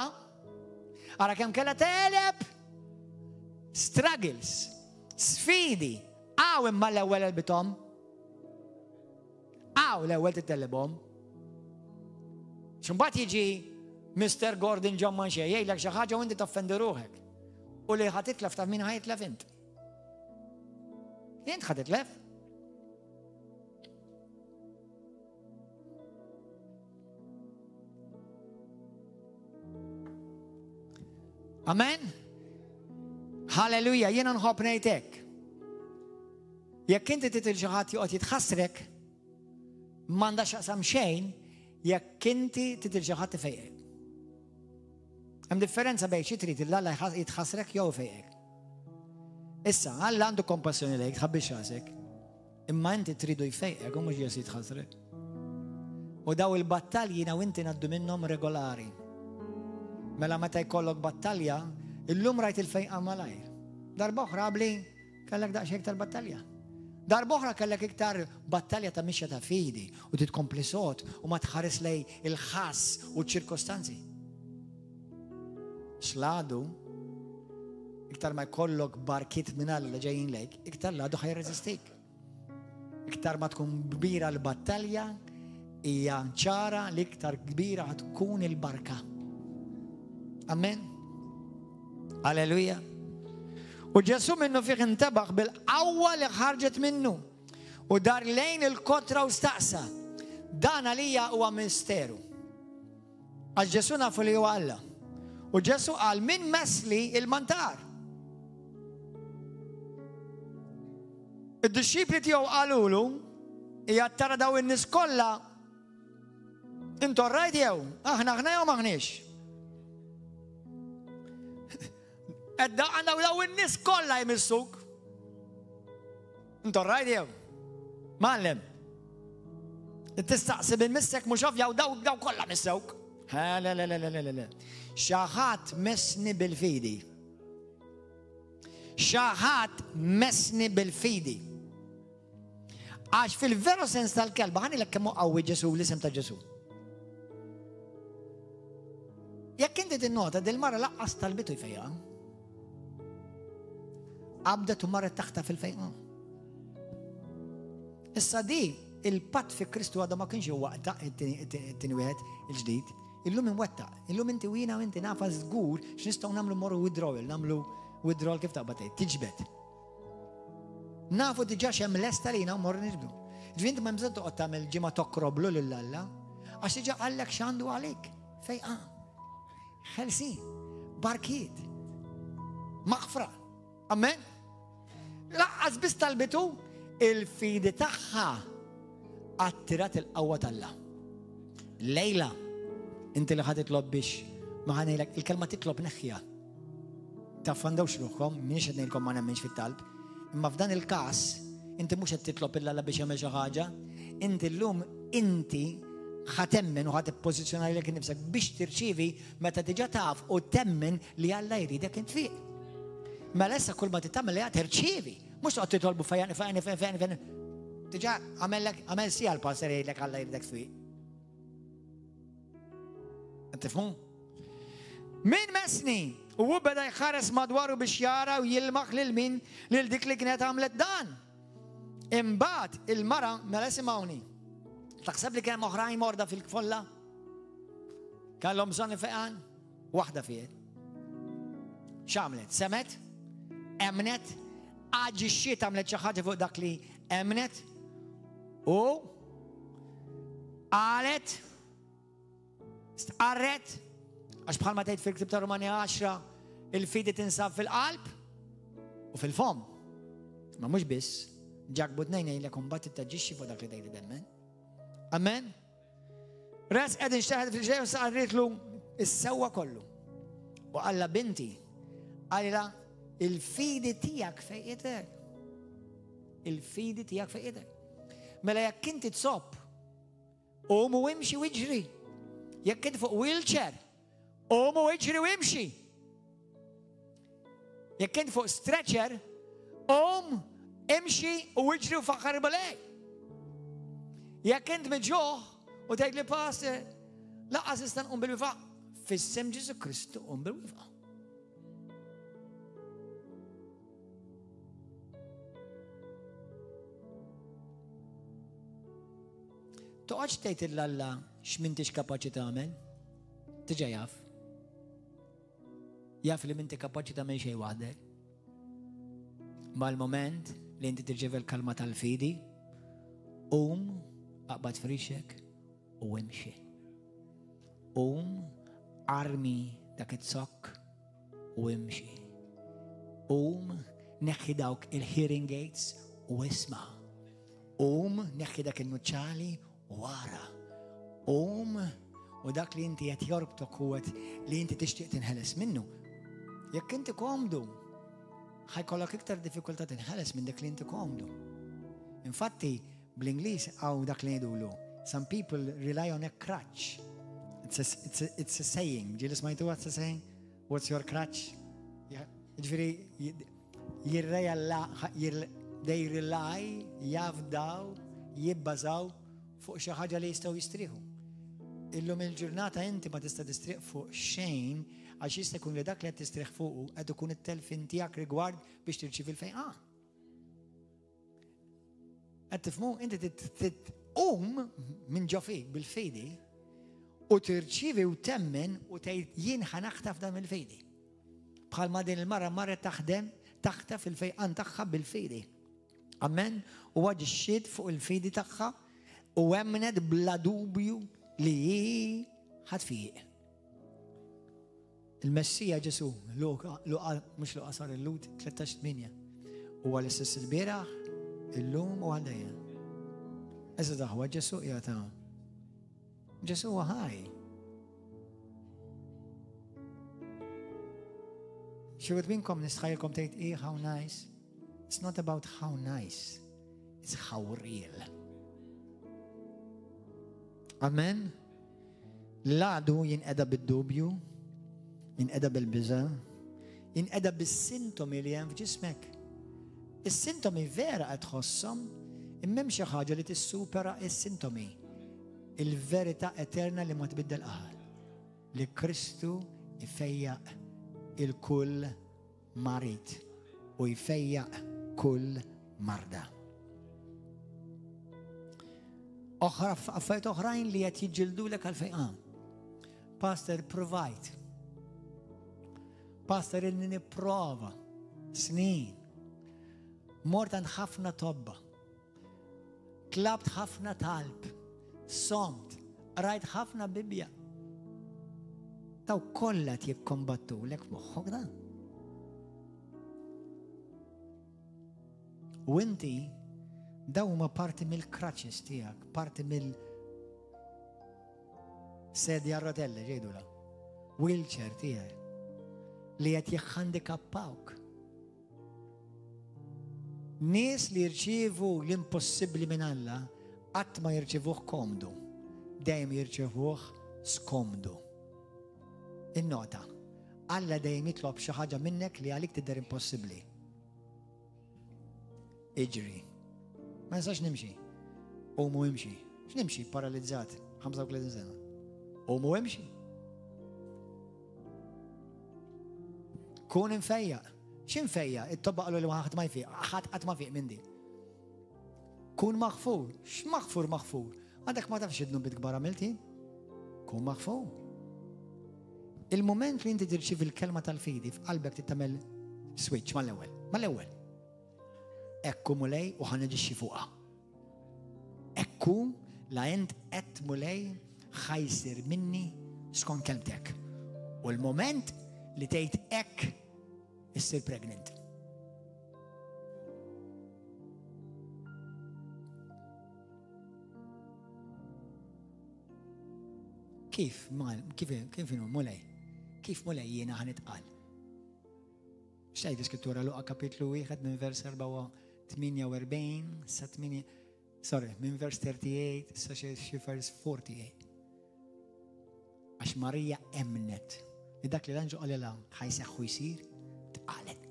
[SPEAKER 1] Ara kemm kellha teleb struggles, sfidi, għaw imma l-ewwel elbithom. Għaw l-ewwel titellebhom. X'imbagħad jiġi Mr. Gordon John Manxej jgħidlek xi ħaġa u inti toffendi ruħek. U li ħatitlef ta' min ħajtlef int. Jent ħatitlef. Amen? Halleluja, jiena nħobb ngħidlek. Jekk inti titil xi ħadd joqgħod jitħassrek, m'għandha x'aqsam xejn jekk inti titil xi ħadd ifejqek. Hemm differenza bejn xi trid il-Alla jitħassrek jew ifejqek. Issa, Alla għandu kompassjoni lejk, tħabbix rasek. Imma inti tridu jfejqek u mhux jesi jitħassrek. U daw il-battalji jiena u inti ngħaddu minnhom regolari. Mela meta jkollok battalja, illum rajt il-fejqa malajr. Darba oħra qabli kellek daqsxejn iktar battalja. Darba oħra kellek iktar battalja ta' mixja ta' fidi u titkompli sod u ma tħares lej il-ħass u ċ-ċirkostanzi. X'ladu iktar ma jkollok barkit minn Alla ġejjin lejk, iktar l-għadu ħajreżistik. Iktar ma tkun kbira l-battalja, hija ċara li iktar kbira tkun il-barka. Amen. Alleluja. U Ġesu minnu fih intabaħ bil-qawwa li ħarġet minnu u dar lejn il-kotra u staqsa. Dan għalija huwa misteru. Għax Ġesu nafu li huwa Alla. U Ġesu qal min mesli il-mantar. Id-disċipli tiegħu qalulu hija tara daw in-nies kollha intu rajt jew, aħna jew maħniex. Edda għandaw daw in-nies kollha jmissuk. Intu rajt jew. Mallem. Tistaqsi bil-missek mhux ovvja u daw kollha missewk. Le. Xi ħadd messni bil-fidi. Xi ħadd messni bil-fidi. Għax fil-veru sens tal-kelba ħanilek kemm qawwi Ġesu l-isem ta' Ġesu. Jekk inti tinnota dil-mara laqqas talbitu jfejqa. Qabdet u marret taħta fil-fejqa. Issa di il-patt fi Kristu għadha ma kienx waqta it-tieni wieħed il-ġdid. Illum inwettaq. Illum inti wina u inti nafa żgur x'nistgħu nagħmlu morru withdrawal, nagħmlu withdrawal kif taqbad tgħid, tiġbed. Nafu diġà x'hemm lesta lina u morru niġbdu. Ġvinti ma bżonn toqgħod tagħmel ġimgħa tokkroblu lil Alla għax diġà qallek x'għandu għalik. Fejqa. Ħelsi. Barkiet. Maħfra. Amen. Laqqas biss talbitu il-fidi tagħha attirat il-qawwa tal-Alla. Lejla inti li ħad titlob biex ma ħanejlek il-kelma titlob neħħija. Taffandawx ruħkom, minix qed ngħidilkom ma nemmenx fit-talb, imma f'dan il-każ inti mhux qed titlob il-Alla biex jagħmel xi ħaġa, inti llum inti ħatemmen u ħad ippożizzjonali lek innifsek biex tirċievi meta diġà taf u temmen li Alla jridek int fiq. Mela issa kull ma titagħmel li qed tirċievi, mhux toqgħod titolbu fejn. Diġà għamel sija l-passer jgħidlek Alla jridek fiq. Tifhmu? Min mesni u beda jħares madwaru biex jara u jilmaħ lil min lil dik li kienet għamlet dan. Imbagħad il-mara mela simgħuni. Taħseb li kemm oħrajn morda fil-kfolla? Kellhom bżonn ifeqan? Waħda fih. X'għamlet? Semet? Emnet? Aġixxiet għamlet xi ħaġa fuq dak li آمنت و قالت استقرت عش بحال ما تيت في الكتاب رومانية 10 الفيدة تنصاب في القلب وفي الفم ما مش بس جاك بوتنين لكم بات التجيش فوق ذاك اللي دايما أمان راس أدن اجتهد في الجاي وسألت له السوا كله وقال له بنتي قال لا الفيدة تياك في ايدك الفيدة تياك في ايدك ملا ياك كنت تصاب قوم وامشي واجري ياك كنت فوق ويل شير قوم واجري وامشي ياك كنت فوق ستريتشر قوم امشي واجري وفقر بلاي ياك كنت متجوع وتقول لي باستر لا اساسا قوم بالوفاء في اسم جيسو كريستو قوم بالوفاء تقعدش تيت لالا شمنتش كاباتش تعمل تجي ياف اللي انت كاباتش تعمل شيء وحدك مع المومنت اللي انت ترجف الكلمة الفيدي قوم اقبض فريشك وامشي قوم ارمي داك تسوك وامشي قوم نخي داك الهيرينج جيتس واسمع قوم نخي داك النوتشالي ورا قوم وداك اللي انت يتيربطك هو اللي انت تشتاق تنهلس منه ياك انت كومدو حيكولك اكتر ديفيكولتات تنهلس من داك اللي انت كومدو انفاتي بالانجليزي او داك اللي يقولوا some people rely on a crutch it's a saying جيل سمعتوا what's a saying what's your crutch يجري they rely يفداو يبزاو فوق شي حاجه اللي يستوي يستريحوا اللي من الجرناطه انت ما تستطيع تستريح فوق شيء عشان يكون لداك اللي تستريح فوقه قد تكون التلفين تياك ريجوارد باش ترشي في الفيقان تفهموا انت تقوم من جوفيك بالفيدي وترشيفي وتمن وتينخى نختف دم الفيدي بخال ما دين المرة مرة تختف الفيقان تخى بالفيدي أمان وواجه الشيد فوق الفيدي تخى وامند بلا دوبيو ليه هتفيق المسيح جسو لو مش لو أثر اللوت 13/8 هو لسس البيرة اللوم وعليا إذا ده هو جسو يا تمام جسو هاي شو بينكم نستخيلكم تيت إيه how nice it's not about how nice it's how real أمان لا عدو ينأدب بالدوبيو ينأدب بالبزا ينأدب بالسنتومي اللي في جسمك السنتومي فيرا أتخصم إممشي حاجة اللي تسوبرا السنتومي الفيرتا اترنا اللي ما تبدل أهل لكريستو يفيق الكل مريض ويفيق كل مرضى أفايت أخرين اللي يتجلدوا لك الفئام باستر بروفايد باستر إنني بروفا سنين مورتن خفنا طبة كلابت خفنا طالب صمت رايت خفنا بيبيا تو كلها تيبكم بطو لك مخك ده وانتي دوما بارت من الكراتشز تياك بارت من سيدي الرتلة جيدولا ويلشير تياك ليتيخندك أباوك ناس اللي يرشيفوا الامبوسيبل من الله قد ما يرشيفوه كومدو دايم يرشيفوه سكومدو النقطة الله دايم يطلب شي حاجة منك اللي عليك تقدر امبوسيبلي اجري ما ننساش نمشي قوم وامشي مش نمشي باراليزات 35 سنة قوم وامشي كون مفيق شو مفيق الطبق قالوا لي ما يفيق حتى ما فيق من دي كون مغفور شو مغفور عندك ما تعرفش تنوب كبار عملتي كون مغفور المومنت اللي انت ترشي في الكلمة الفيدي في قلبك تتعمل سويتش ما الاول ekku mulej u ħaneġixxi fuqha. Ekku la int qed mulej ħajsir minni skont kelmtek. U l-moment li tgħid hekk issir pregnant. Kif inhu mulej? Kif mulej jiena ħanitqal? X'għid iskrittura Luqa kapitlu 1 minn vers 48 sa 8 minn vers 38 sa xi vers 48. Għax Marija emnet li dak li l-anġu qalilha ħajseħħu jsir tqalet.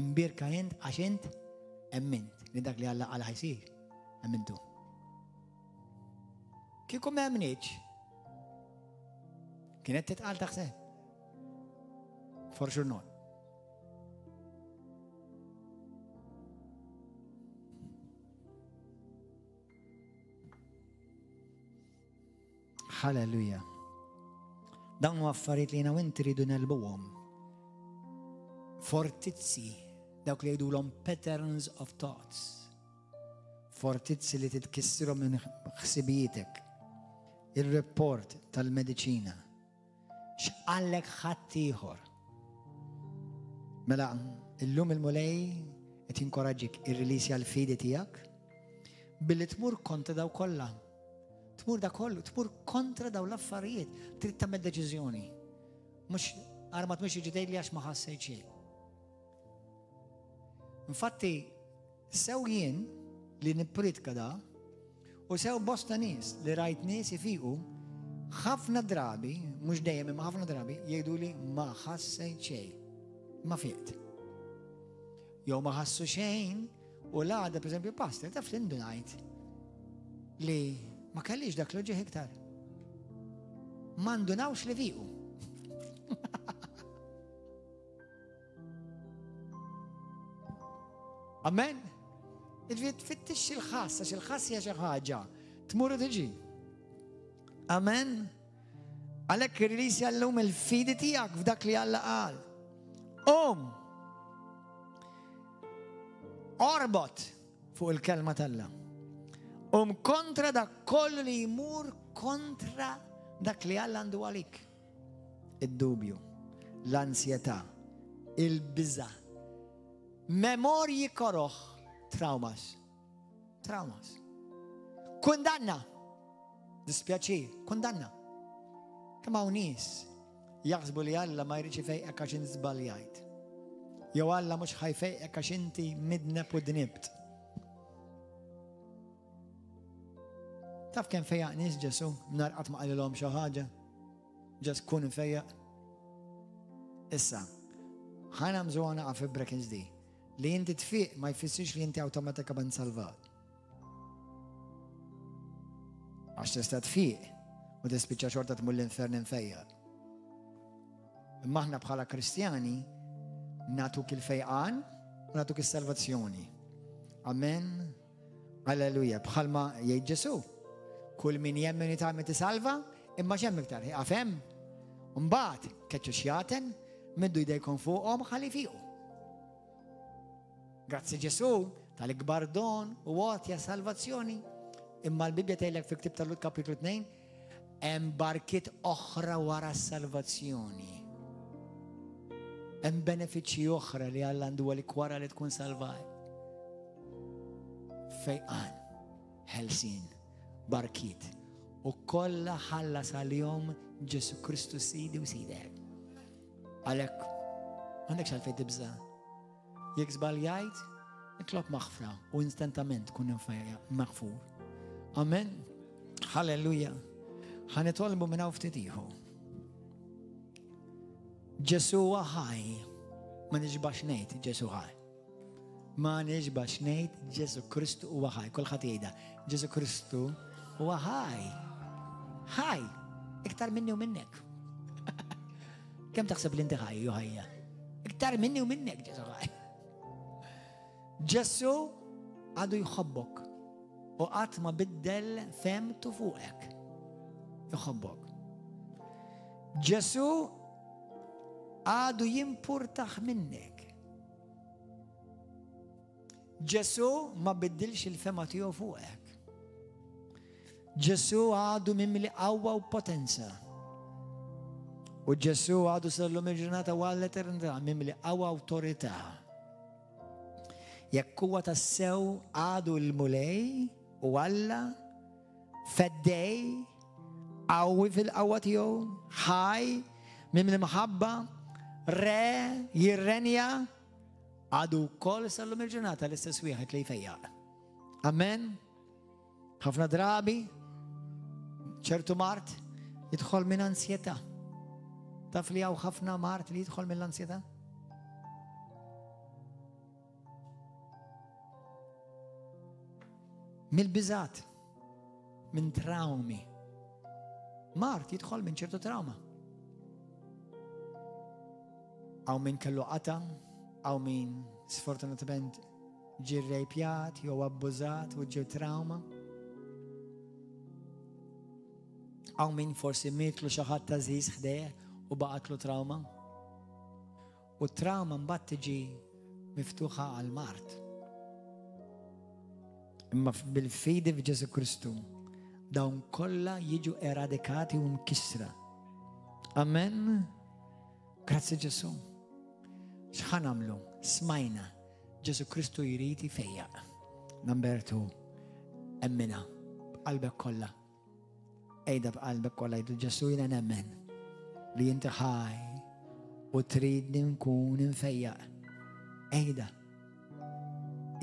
[SPEAKER 1] Imbirka int għax int emmint li dak li Alla qal ħajsir. Emmintu. Kieku ma emniċ, kienet titqal taħseb. For sure not. Halleluja. Dan huwa affarijiet li jiena u inti rridu nelbuhom. Fortizzi, dawk li jgħidulhom patterns of thoughts. Fortizzi li titkissirhom minn ħsibijietek. Ir-report tal-mediċina. X'qallek ħadd ieħor. Mela, illum il-mulej qed jinkoraġġik ir-release għall-fidi tiegħek billi tmur kontra daw kollha. Tmur da kollu, tmur kontra daw l-affarijiet, trid tagħmel deċiżjoni. Mhux ara ma tmux jiġi tgħidli għax ma ħassejt xejn. Infatti, sew jien li nippritka da u sew bosta nies li rajt nies ifiqu ħafna drabi, mhux dejjem imma ħafna drabi jgħiduli ma ħassejt xejn. Ma fiqt. Jew ma ħassu xejn u l-għada pereżempju pastor taf li ndunajt li ma kellix dak l-ġieħ iktar. Ma ndunawx li fiqu. Amen? Tfittix il-ħassa, il-ħass hija xi ħaġa tmur u tiġi. Amen? Għalhekk irrisi llum il-fidi tiegħek f'dak li Alla qal. Orbot fuq il-kelma tal-Alla. Kontra dak kollu li jmur kontra dak li Alla għandu għalik. Id-dubju, l-ansjetà, il-biża, memorji koroħ, traumas. Kundanna, dispjaċir, kundanna. Kemm hawn nies jaħsbu li Alla ma jridx ifejqek għax inti żbaljajt. Jew Alla mhux ħajfejqek għax inti midneb u dnibt. Taf kemm fejjaq nies Ġesu mingħajr qatt ma qalilhom xi ħaġa. Ġas kun infejjaq. Issa, ħana mżona għaf Brackens di. Li inti tfiq ma jfissirx li inti awtomatikament salvat. Għax tista' tfiq u tispiċċa xorta tmur l-infern infejjaq. Imma aħna bħala Kristjani natuk il-fejqan u natuk is-salvazzjoni. Amen. Alleluja. Bħalma jgħid Ġesu. Kull min jemmen jitgħamel tisalva, imma x'hemm iktar. Għafhem. Mbagħad keċċu xjaten, middu jdejkom fuqhom ħalli fiqu. Grazzi Ġesu tal-ikbar don u għotja salvazzjoni. Imma l-Bibja tgħidlek fi Ktieb tal-Lut kapitlu 2 hemm barkiet oħra wara s-salvazzjoni. Hemm benefiċċji oħra li Alla għandu għalik wara li tkun salvaj. Fejqan, ħelsin, barkiet u kollha ħallas għalihom Ġesu Kristu sidi u sidek. Għalhekk m'għandekx għalfejn tibża. Jekk żbaljajt, itlob maħfra u instantament tkun maħfur. Amen. Halleluja. Ħanitolbu minn hawn ftit ieħor. Ġesu huwa ħaj. Ma niġbax ngħid Ġesu ħaj. Ma niġbax ngħid Ġesu Kristu huwa ħaj. Kulħadd jgħidha Ġesu Kristu huwa ħaj. Ħaj. Iktar minni u minnek. Kemm taħseb li inti ħaj jew ħajja? Iktar minni u minnek Ġesu ħaj. Ġesu għadu jħobbok u qatt ma biddel femtu fuqek. Jħobbok. Ġesu għadu jimpurtax minnek. Ġesu ma biddilx il-fema tiegħu fuqek. Ġesu għadu mimli qawwa u potenza. U Ġesu għadu sallum il-ġurnata u għall-eternità mimli qawwa awtorità. Jekk huwa tassew għadu l-mulej u Alla feddej qawwi fil-qawwa tiegħu, ħaj mimli maħabba, re jirrenja għadu kol sallum il-ġurnata l-istess wieħed li jfejjaq. Amen. ħafna drabi ċertu mart jidħol minn ansjetà. Taf li hawn ħafna mart li jidħol minn l-ansjetà? Mill-biżat, minn traumi. Mart jidħol minn ċertu trauma. Aw minn kellu qata, aw min sfortunatament ġie rrejpjat jew abbużat u ġie trauma. Aw min forsi mietlu xi ħadd tażiż ħdejh u baqatlu trauma. U trauma mbagħad tiġi miftuħa għal mart. Imma bil-fidi f'Ġesu Kristu dawn kollha jiġu eradikati u mkissra. Amen. Grazzi Ġesu. X'ħan nagħmlu? Smajna Ġesu Kristu jrid ifejjaq. Number 2. Emmina b'qalbek kollha. Ejda b'qalbek kollha jgħidu Ġesu jiena nemmen li inti ħaj u tridni nkun infejjaq. Ejda.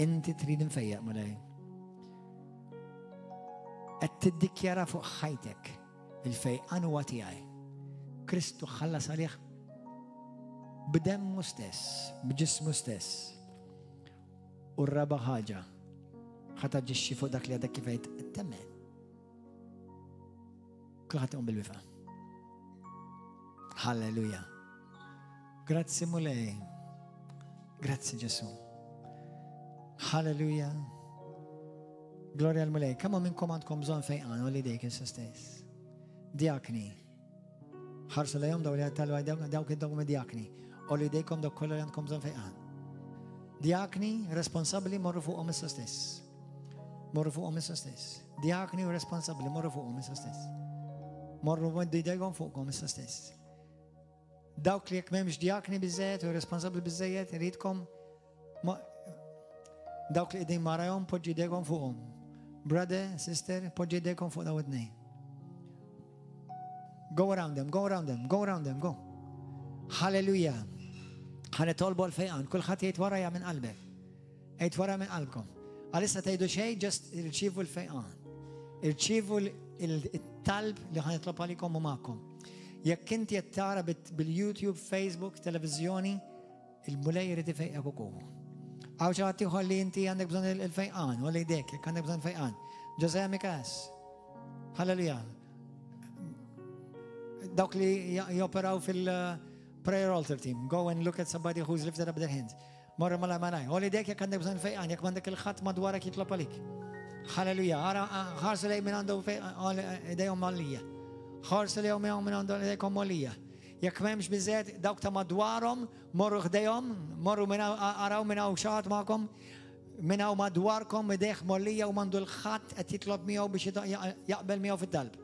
[SPEAKER 1] Inti trid infejjaq mulej. Qed tiddikjara fuq ħajtek il-fejqan huwa tiegħi. Kristu ħallas għalih b'demmu stess, b'ġismu stess. U r-raba ħaġa ħataġixxi fuq dak li għadek kif għid temmen. Kulħadd iqum bil-wifa. Halleluja. Grazzi mulej. Grazzi Ġesu. Halleluja. Gloria al mulej. Kemm minnkom għandkom bżonn fejqan u li dejk issa stess. Diakni. ħarsu lejhom daw li għattalwa dawk id-dawk diakni. U li dejkom dawk kollha li għandkom bżonn fejqan. Diakni responsabbli morru fuqhom issa stess. Morru fuqhom issa stess. Diakni u responsabbli morru fuqhom issa stess. Morru dejkom fuqhom issa stess. Dawk li jekk m'hemmx diakni biżejjed u responsabbli biżejjed iridkom dawk li qegħdin marahom poġġi dejkom fuqhom. Brother, sister, poġġi dejkom fuq daw it-tnejn. Go around them, go around them, go around them, go. Halleluja. Ħanitolbu l-fejqan, kulħadd jgħid warajja minn qalbek. Jgħid wara minn qalbkom. Għalissa tgħidu xejn, just irċievu l-fejqan. Irċievu il-talb li ħanitlob għalikom u magħkom. Jekk inti qed tara bil-YouTube, Facebook, televiżjoni, il-mulej irid ifejqek ukoll. Għaw xi ħadd ieħor li inti għandek bżonn il-fejqan, u lejdek jekk għandek bżonn fejqan. Ġosea Mikas. Halleluja. Dawk li joperaw fil-prayer altar team. Go and look at somebody who's lifted up their hands. Morra malaj. U lejdek jekk għandek bżonn fejqan, jekk m'għandek il-ħadd madwarek jitlob għalik. Halleluja. Ħarsu lej minn għandu idejhom għalija. ħarsu lejhom minn għandu idejhom għalija. Jekk m'hemmx biżżejjed dawk ta' madwarhom, morru ħdejhom, morru araw minn hawn xaħat magħkom, minn hawn madwarkom idejh mollija u m'għandu l-ħadd qed jitlob miegħu biex jaqbel miegħu fit-talb.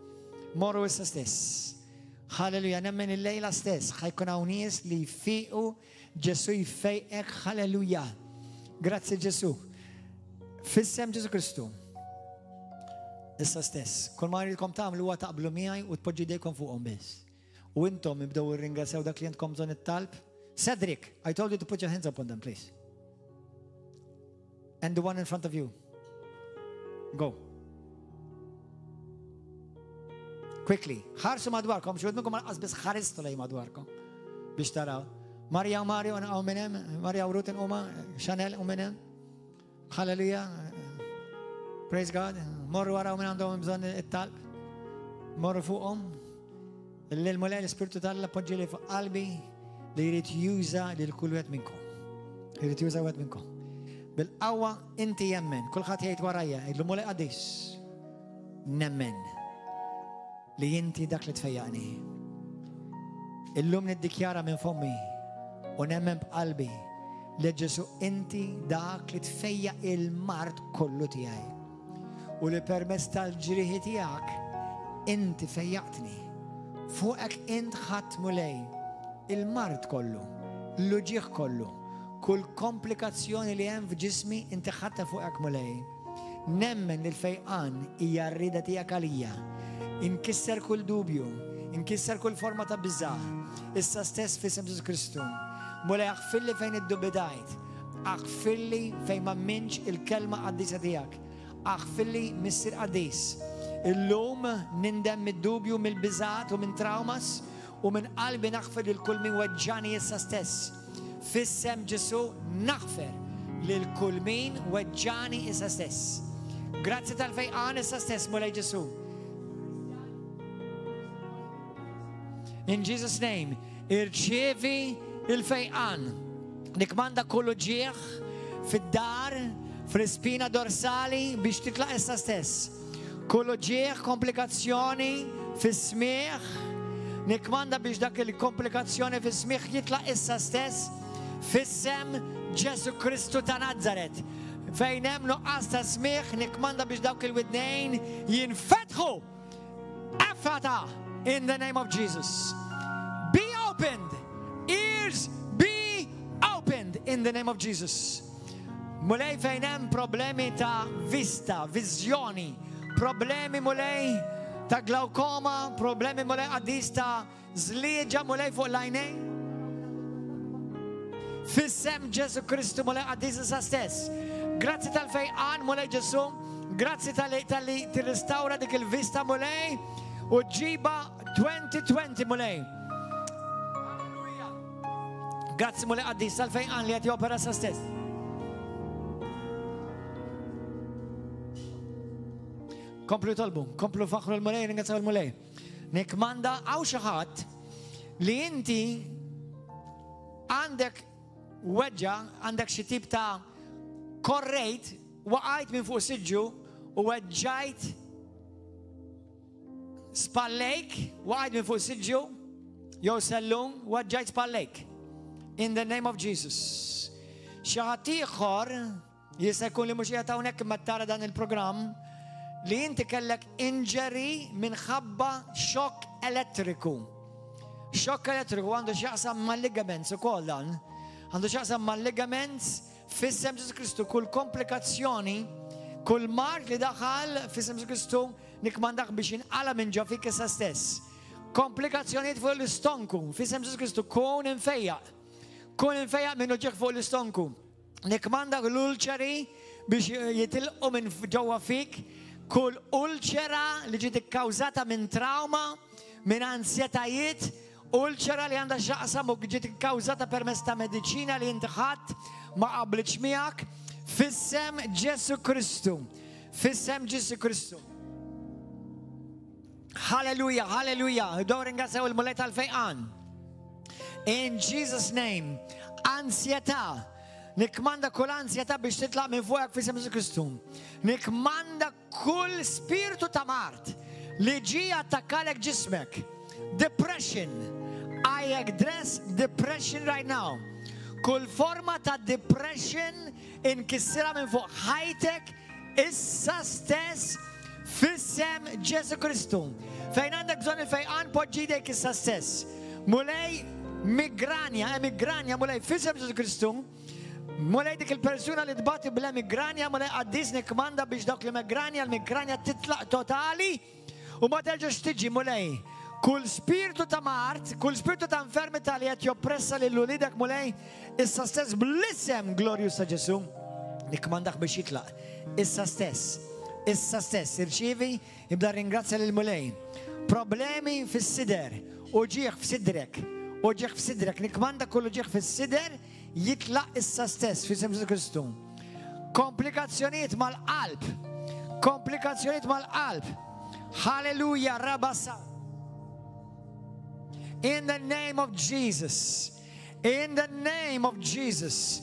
[SPEAKER 1] Morru issa stess. Halleluja, nemmen il-lejla stess ħajkun hawn nies li jfiqu Ġesu jfejqek, halleluja. Grazzi Ġesu. Fissem Ġesu Kristu. Issa stess, kull ma jridkom tagħmlu huwa taqblu miegħi u tpoġġi idejkom fuqhom biss. U intom ibdew irringrazzjaw dak li għandkom bżonn it-talb. Cedric, I told you to put your hands up on them, please. And the one in front of you. Go. Quickly. ħarsu madwarkom, xi minnkom qasbis ħaristu lej madwarkom biex taraw. Marja u Mario u minnem, Marja u Rutin huma, Chanel u minnem. Halleluja. Praise God. Morru waraw minn għandhom bżonn it-talb. Morru fuqhom. L-mulej l-Spiritu tal-la poġġi li fuq qalbi li jrid juża lil kull wieħed minnkom. Jrid juża wieħed minnkom. Bil-qawwa inti jemmen, kulħadd jgħid warajja, jgħidlu mulej qadis. Nemmen li inti dak li tfejjaqni. Illum niddikjara minn fommi u nemmen b'qalbi li Ġesu inti dak li tfejja il-mart kollu tiegħi. U li permezz tal-ġrieħi tiegħek inti fejjaqtni. Fuqek int ħadd mulej il-mart kollu, l-uġieħ kollu, kull komplikazzjoni li hemm f'ġismi inti ħatta fuqek mulej. Nemmen li l-fejqan hija rrida tiegħek għalija. Inkisser kull dubju, inkisser kull forma ta' biża'. Issa stess f'isem Ġesu Kristu. Mulej aħfilli fejn iddubidajt, aħfilli fejn ma minx il-kelma qaddisa tiegħek, aħfilli missier qaddis. Illum nindem mid-dubju, mill-biżat u minn traumas u minn qalbi naħfer lil kull min weġġani issa stess. Fissem Ġesu naħfer lil kull min weġġani issa stess. Grazzi tal-fejqan issa stess mulej Ġesu. In Jesus' name, irċievi il-fejqan. Nikmanda kullu ġieħ fid-dar, fl-ispina dorsali biex titlaq issa stess. Kullu ġieħ komplikazzjoni fis-smieħ, nikmanda biex dak il-komplikazzjoni fis-smieħ jitlaq issa stess fis-sem Ġesu Kristu ta' Nazaret. Fejn hemm nuqqas ta' smieħ, nikmanda biex dawk il-widnejn jinfetħu. Effata in the name of Jesus. Be opened. Ears be opened in the name of Jesus. Mulej fejn hemm problemi ta' vista, viżjoni, problemi mulej ta' glaukoma, problemi mulej qaddis ta' żlieġa mulej fuq l-għajnejn. Fissem Ġesu Kristu mulej qaddis issa stess. Grazzi tal-fejqan mulej Ġesu, grazzi tal-li tirrestawra dik il-vista mulej u ġiba 2020 mulej. Grazzi mulej qaddis tal-fejqan li qed jopera issa stess. Komplu tolbu, komplu faħru l-mulej, ringrazzaw l-mulej. Nikmanda għaw xaħat li inti għandek weġġa, għandek xi tip ta' korrejt, waqajt minn fuq siġġu u weġġajt spallejk, waqajt minn fuq siġġu, jew sellum, weġġajt spallejk. In the name of Jesus. Xaħat ieħor jista' jkun li mhux qiegħed hawnhekk imma tara dan il-programm li inti kellek injury minħabba xokk elettriku. Xokk elettriku għandu x'jaqsam mal-ligaments ukoll dan. Għandu x'jaqsam mal-ligaments f'isem Ġesu Kristu. Kull komplikazzjoni, kull mart li daħal f'isem Ġesu Kristu nikmandak biex inqala minn ġo fik issa stess. Komplikazzjonijiet fuq l-istonku f'isem Ġesu Kristu kun infejjaq. Kun infejjaq minnu ġieħ fuq l-istonku. Nikmandak l-ulċeri biex jitilqu minn ġewwa fik. Kull ulċera li ġiet ikkawżata minn trauma, minn ansjetajiet, ulċera li għandha x'aqsam u ġiet ikkawżata permezz ta' mediċina li inti ħadd ma qablitx miegħek fis-sem Ġesu Kristu. Fis-sem Ġesu Kristu. Halleluja, halleluja. Dawr ringrazzaw il-mulej tal-fejqan. In Jesus' name, ansjetà. Nikmanda kull ansjeta biex titlaq minn fuqek f'isem Ġesu Kristu. Nikmanda kull spiritu ta' mart li ġi attakkalek ġismek. Depression. I address depression right now. Kull forma ta' depression inkissira minn fuq ħajtek issa stess f'isem Ġesu Kristu. Fejn għandek bżonn il-fejqan poġġidek issa stess. Mulej migranja, migranja mulej f'isem Ġesu Kristu. Mulej dik il-persuna li tbati bl-emigranja, mulej għaddis nikmanda biex dawk l-emigranja titlaq totali u ma terġax tiġi mulej. Kull spiritu ta' mart, kull spiritu ta' infermità li qed joppressa lil ulidek mulej, issa stess bl-isem glorjus ta' Ġesu, nikmandak biex jitlaq. Issa stess, irċivi, ibda ringrazzja lil mulej. Problemi fis-sider, uġieħ f'sidrek, nikmanda kull uġieħ fis-sider, jitlaq issa stess f'isem Ġesu Kristu. Komplikazzjonijiet mal-qalb. Halleluja, rabasa. In the name of Jesus. In the name of Jesus.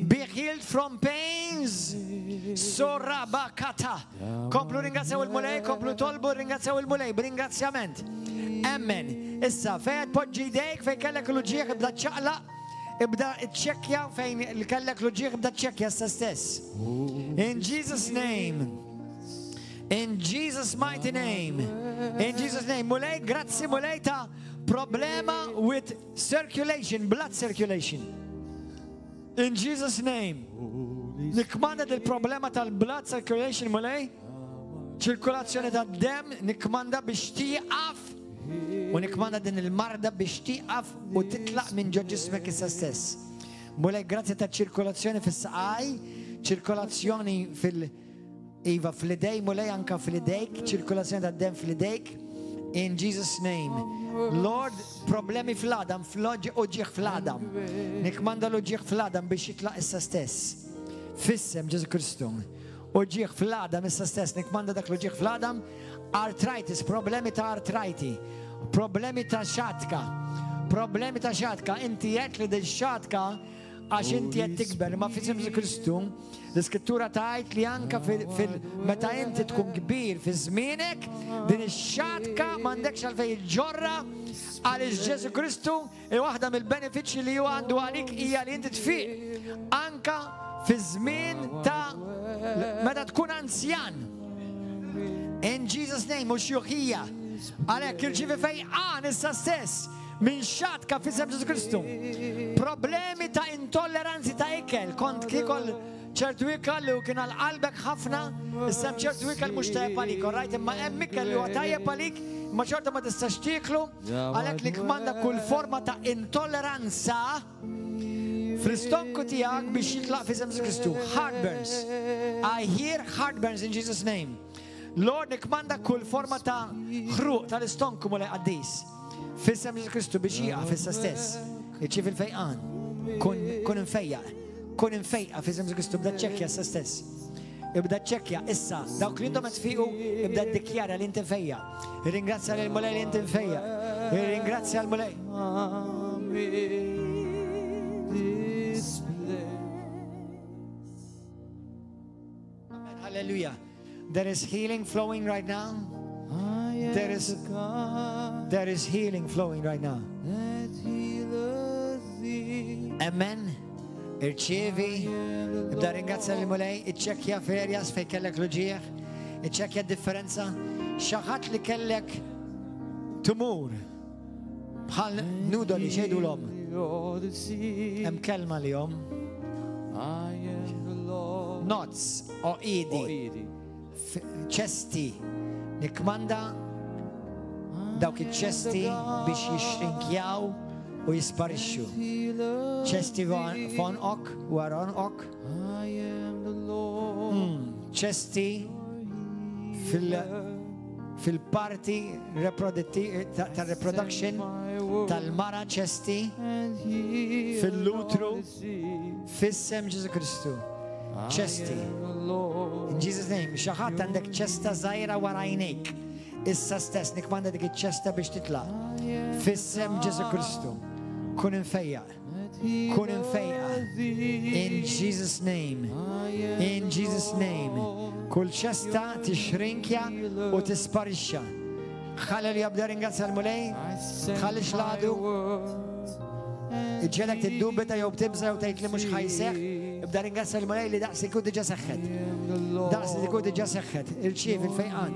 [SPEAKER 1] Be healed from pains. Sorabakata. Komplu ringrazzaw il-mulej, komplu tolbu ringrazzaw il-mulej, b'ringrazzjament. Amen. Issa fejn tpoġġi jdejk fejn kellek l-ġieħ ibda tċaqlaq, ibda tċekkja fejn kellek l-ġieħ ibda tċekkja issa stess. In Jesus' name. In Jesus' mighty name. In Jesus' name. Mulej, grazzi mulej ta' problema with circulation, blood circulation. In Jesus' name. Nikmanda del problema tal-blood circulation mulej. ċirkolazzjoni ta' dem nikmanda biex tieqaf u nikmanda din il-marda biex tieqaf u titlaq minn ġo ġismek issa stess. Mulej, grazzi ta' ċirkolazzjoni fis-saqaj, ċirkolazzjoni Iva fl-idej, mulej anka fl-idejk, ċirkolazzjoni ta' dem fl-idejk. In Jesus' name. Lord, problemi fl-adam, uġieħ fl-adam. Nikmanda l-uġieħ fl-adam biex jitlaq issa stess. Fissem Ġesu Kristu. Uġieħ fl-adam issa stess. Nikmanda dak l-uġieħ fl-adam. Arthritis, problemi ta' artriti. Problemi ta' xatka. Problemi ta' xatka. Inti jett li d-xatka għax inti jett tikber. Ma fissem Ġesu Kristu. L-iskrittura tajt li anka meta inti tkun kbir fi żmienek, din ix-xatka m'għandekx għalfejn il-ġorra għaliex Ġesu Kristu waħda mill-benefiċċji li huwa għandu għalik hija li inti tfiq anka fi żmien ta' meta tkun anzjan. In Jesus' name mhux juħija. Għalhekk irċievi fejqan issa stess minn xatka fi Ġesu Kristu. Problemi ta' intolleranzi ta' ikel, kont kikol ċertu ikel li kien għal-qalbek ħafna, issa ċertu ikel mhux tajjeb għalik, rajt imma hemm ikel li huwa tajjeb għalik, ma ċertu ma tistax tieklu, għalhekk li kmanda kull forma ta' intolleranza fl-istonku tiegħek biex jitlaq fi Ġesu Kristu. Heartburns. I hear heartburns in Jesus' name. Lord, nikmanda kull forma ta' ħruq tal-istonku mole qaddis. Fi Ġesu Kristu biex jieqaf issa stess. Iċċiev il-fejqan. Kun infejjaq. Kun infejqa fi Ġesu Kristu, ibda ċekkja issa stess. Ibda ċekkja issa, dawk li intom tfiqu, ibda ddikjara li inti infejja. Ringrazzja lil mulej li inti infejja. Ringrazzja l mulej. Amen. Hallelujah. There is healing flowing right now. There is healing flowing right now. Amen. Irċievi, ibda ringrazzja li mulej, iċċekkja f'erjas fej kellek l-ġieħ, iċċekkja differenza, xaħat li kellek tumur, bħal nudoli xejdu l-om. Hemm kelma li jom. Knots o idi, ċesti, nikmanda dawk iċ-ċesti biex jixrinkjaw u jisparixxu. ċesti fon ok, waron ok. ċesti fil-parti tal-reproduction tal-mara ċesti fil-lutru fissem Ġesu Kristu. ċesti. In Jesus' name, xaħat għandek ċesta zaħira warajnejk. Issa stess nikmanda dik iċ-ċesta biex titla. Fissem Ġesu Kristu. Kun infejja. Kun infejja. In Jesus' name. In Jesus' name. Kull ċesta tixrinkja u tisparixxa. Ħalli li jabda ringrazzja l-mulej. Ħalli xladu. Iġġelek tiddubita jew tibża jew tgħid li mhux ħajseħ. Ibda ringrazzja l-mulej li daqs ikun diġà seħħet. Daqs ikun diġà seħħet. Irċiev il-fejqan.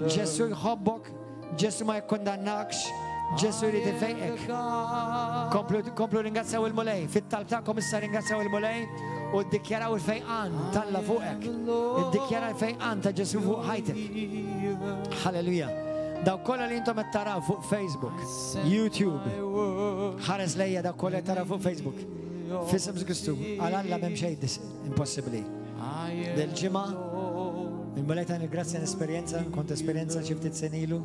[SPEAKER 1] Ġesu jħobbok. Ġesu ma jikkondannakx. Ġesu li tifejqek. Komplu ringrazzaw il-mulej. Fit-talb tagħkom issa ringrazzaw il-mulej u ddikjaraw il-fejqan talla fuqek. Iddikjara l-fejqan ta' Ġesu fuq ħajtek. Halleluja. Daw kollha li intom qed taraw fuq Facebook, YouTube. Ħares lejja daw kollha qed taraw fuq Facebook. Fisem Kristu, għal Alla m'hemm xejn impossibbli. Del-ġimgħa il-mulej ta' grazzja n-esperjenza, kont esperjenza xi ftit senilu.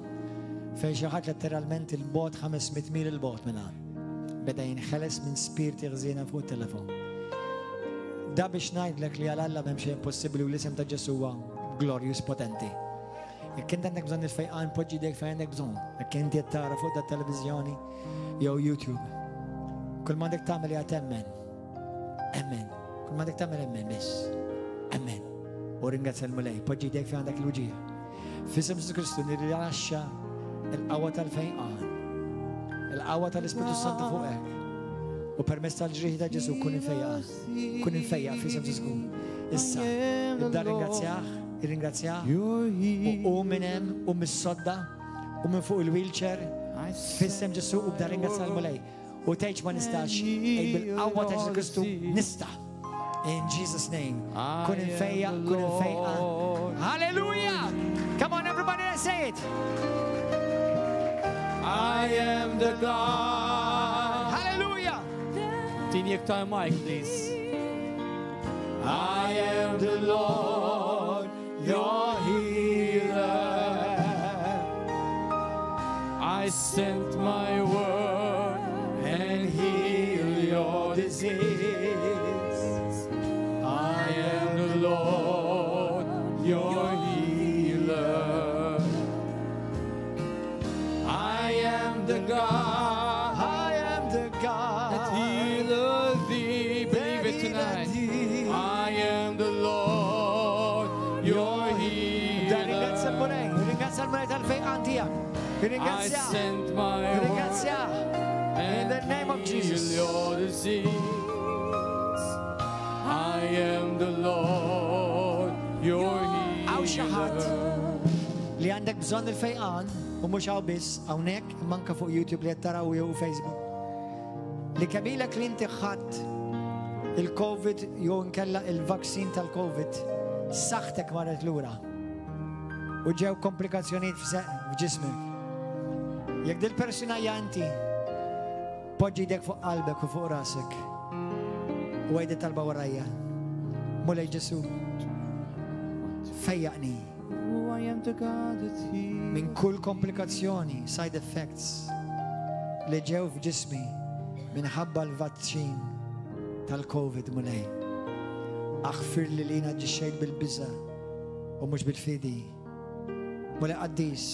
[SPEAKER 1] Fejn xi ħadd letteralment il-bot 500 mil il-bot minn hawn. Beda jinħeles minn spirti ħżiena fuq it-telefon. Da biex ngħidlek li għal Alla m'hemm xejn impossibbli u l-isem ta' Ġesu huwa glorious potenti. Jekk inti għandek bżonn il-fejqan poġġi dejk fejn għandek bżonn. Jekk inti qed tara fuq da televiżjoni jew YouTube. Kull ma għandek tagħmel hija temmen. Amen. Kull ma għandek tagħmel emmen biss. Amen. U ringrazzja l-mulej, poġġi dejk fejn għandek il-wuġija. Fisem Ġesu Kristu nirrilaxxa القوة tal-fejqan, القوة tal-Ispiritu Santu fuqek. U permess tal-ġrieħ ta' Ġesu kun infejjaq f'isem Ġesu. Issa, nibda ringrazzjah, u minn hemm, u mis-sodda, u minn fuq il-wheelchair, f'isem Ġesu u bda ringrazzjah l-mulej. U tgħidx ma nistax, bil-qawwa ta' Ġesu Kristu nista'. In Jesus' name. Kun infejjaq. Hallelujah! Come on, everybody, let's say it.
[SPEAKER 2] I am the God.
[SPEAKER 1] Hallelujah!
[SPEAKER 2] Tini ektar mic, please. I am the Lord, your healer. I sent my word and heal your disease. I am the Lord, your healer. I am the God.
[SPEAKER 1] I am the God.
[SPEAKER 2] That healeth thee. Believe it tonight. I am the Lord, your healer.
[SPEAKER 1] Ringrazia il-mulej tal-fejqan tijak.
[SPEAKER 2] I sent my
[SPEAKER 1] Ringrazia. In the name of Jesus.
[SPEAKER 2] Your disease. I am the Lord, your
[SPEAKER 1] Għaw xaħat
[SPEAKER 2] healer.
[SPEAKER 1] li għandek bżon il-fejqan u mux għaw bis, għawnek manka fuq YouTube li għattaraw jew Facebook. Li kabilek li inti ħadd il-Covid jew nkella il-vaksin tal-Covid, saħtek marret lura u ġew komplikazzjoniet f'ġismek. Jekk dil-persuna janti, poġġi dek fuq qalbek u fuq rasek u għajdi talba warajja. Mulej Ġesu, fejjaqni
[SPEAKER 2] Oh, I am the God that heals.
[SPEAKER 1] min kull komplikazzjoni, side effects li ġew f'ġismi minħabba l-vaċċin tal-Covid mulej. Aħfir li lina ġixxejt bil-biża u mhux bil-fidi. Mulej qaddis,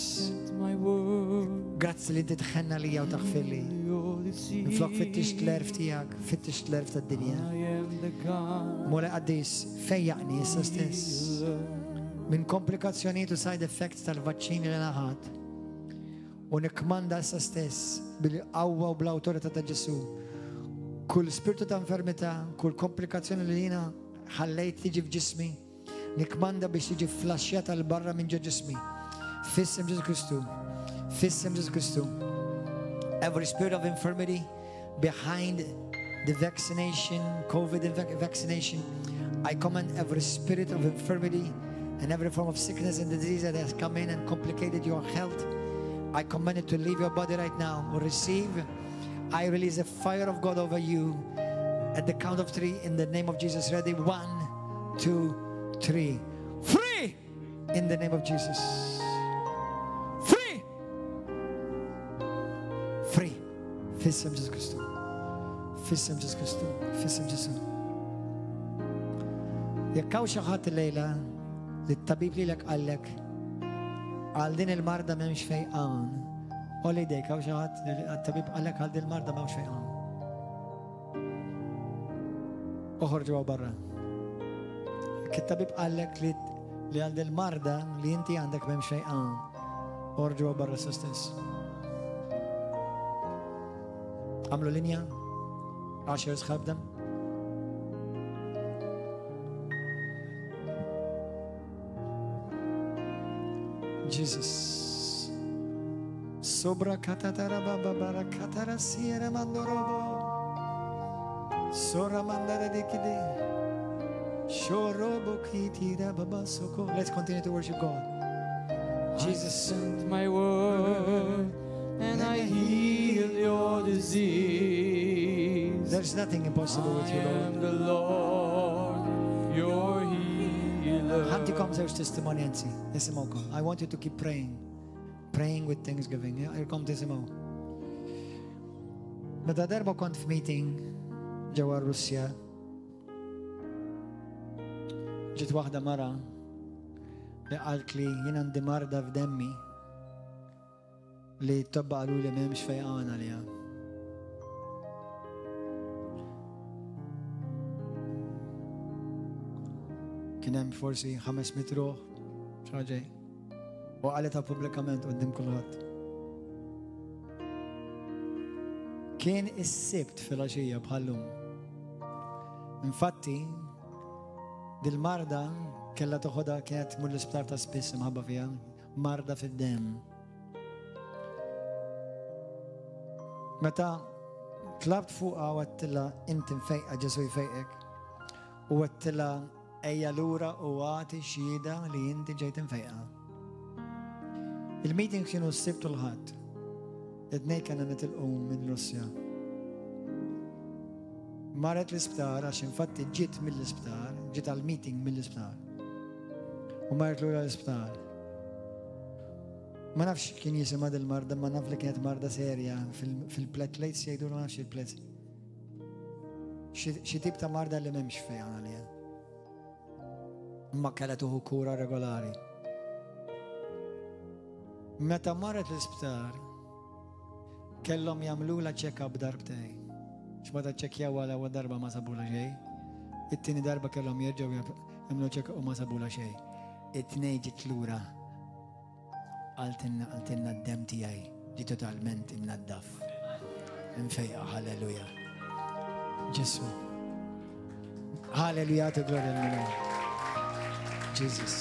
[SPEAKER 2] My word,
[SPEAKER 1] grazzi li inti tħenna lija u taħfir li.
[SPEAKER 2] your disease.
[SPEAKER 1] Minflok fittix l-erf tijak, fittix l-erf tad-dinja.
[SPEAKER 2] I am the God.
[SPEAKER 1] Mulej qaddis, fejjaqni issa stess min komplikazzjonijiet u side effects tal-vaċċini li naħat. U nikmanda issa stess bil-qawwa u bl-awtorità ta' Ġesu. Kull spiritu ta' infermità, kull komplikazzjoni li jina ħallejt tiġi f'ġismi, nikmanda biex tiġi flasġjata l-barra minn ġo ġismi. Fissem Ġesu Kristu. Fissem Ġesu Kristu. Every spirit of infirmity behind the vaccination, COVID vaccination, I command every spirit of infirmity and every form of sickness and disease that has come in and complicated your health, I command it to leave your body right now. Receive. I release the fire of God over you at the count of 3 in the name of Jesus. Ready? 1, 2, 3. Free! In the name of Jesus. Free! Free. Fissem Ġesu Kristu. Fissem Ġesu Kristu. Fissem Ġesu. Jekk hawn xi ħadd illejla li t-tabib lilek qallek għal din il-marda m'hemmx fejqan. Olli dejk hawn xi ħadd li t-tabib qallek għal din il-marda m'hemmx fejqan. Oħorġu għaw barra. Jekk it-tabib qallek li għal din il-marda li inti għandek m'hemmx fejqan. Oħorġu għaw barra sa stess. Għamlu linja 10 sħabdem. Jesus. Sobra katatara baba bara katara siera mandorobo. Sora mandara dikide. Shorobo kitira baba soko. Let's continue to worship God. Jesus.
[SPEAKER 2] Sent my word and I heal your disease.
[SPEAKER 1] There's nothing impossible with you,
[SPEAKER 2] I
[SPEAKER 1] Lord.
[SPEAKER 2] am the Lord, your healer.
[SPEAKER 1] Ħantikom żewġ testimonianzi. Nisimgħukom. I want you to keep praying. Praying with thanksgiving. Irkom tisimgħu. Meta darba kont f'meeting ġewwa Russja. Ġiet waħda mara li qalt li jien għandi marda f'demmi li tobba qalu li m'hemmx fejqan għaliha. Kien hemm forsi 500 ruħ xi ħaġa u qaletha pubblikament quddiem kulħadd. kien is-sibt fil-għaxija bħallum. Infatti, dil-marda kella toħodha kienet tmur l-isptar ta' spiss imħabba fiha, marda fid-dem. Meta tlabt fuqha u għattila inti mfejqa Ġesu jfejqek u għattila ejja lura u għati xhieda li inti ġejt mfejqa. Il-meeting kienu s-sibt u l-ħadd. Id-nej kena nitilqu minn Russja. Marret l-isptar għax infatti ġiet mill-isptar, ġiet għal-meeting mill-isptar. U marret lura l-isptar. Ma nafx kien jisimha dil-marda, ma naf li kienet marda serja fil-platelets jgħidu ma nafx il-platelets. Xi tip ta' marda li m'hemmx fejn għalija. Ma kellha tuħu kura regolari. Meta marret l-isptar, kellhom jagħmlula check-up darbtej. X'meta ċekkjaw għal darba ma sabula xejn. It-tieni darba kellhom jerġgħu jagħmlu check-up u ma sabula xejn. It-tnejn ġiet lura għaltinna d-dem tiegħi ġi totalment imnaddaf. Infejqa, halleluja. Ġesu. Halleluja, tu glorja l-minu. Jesus.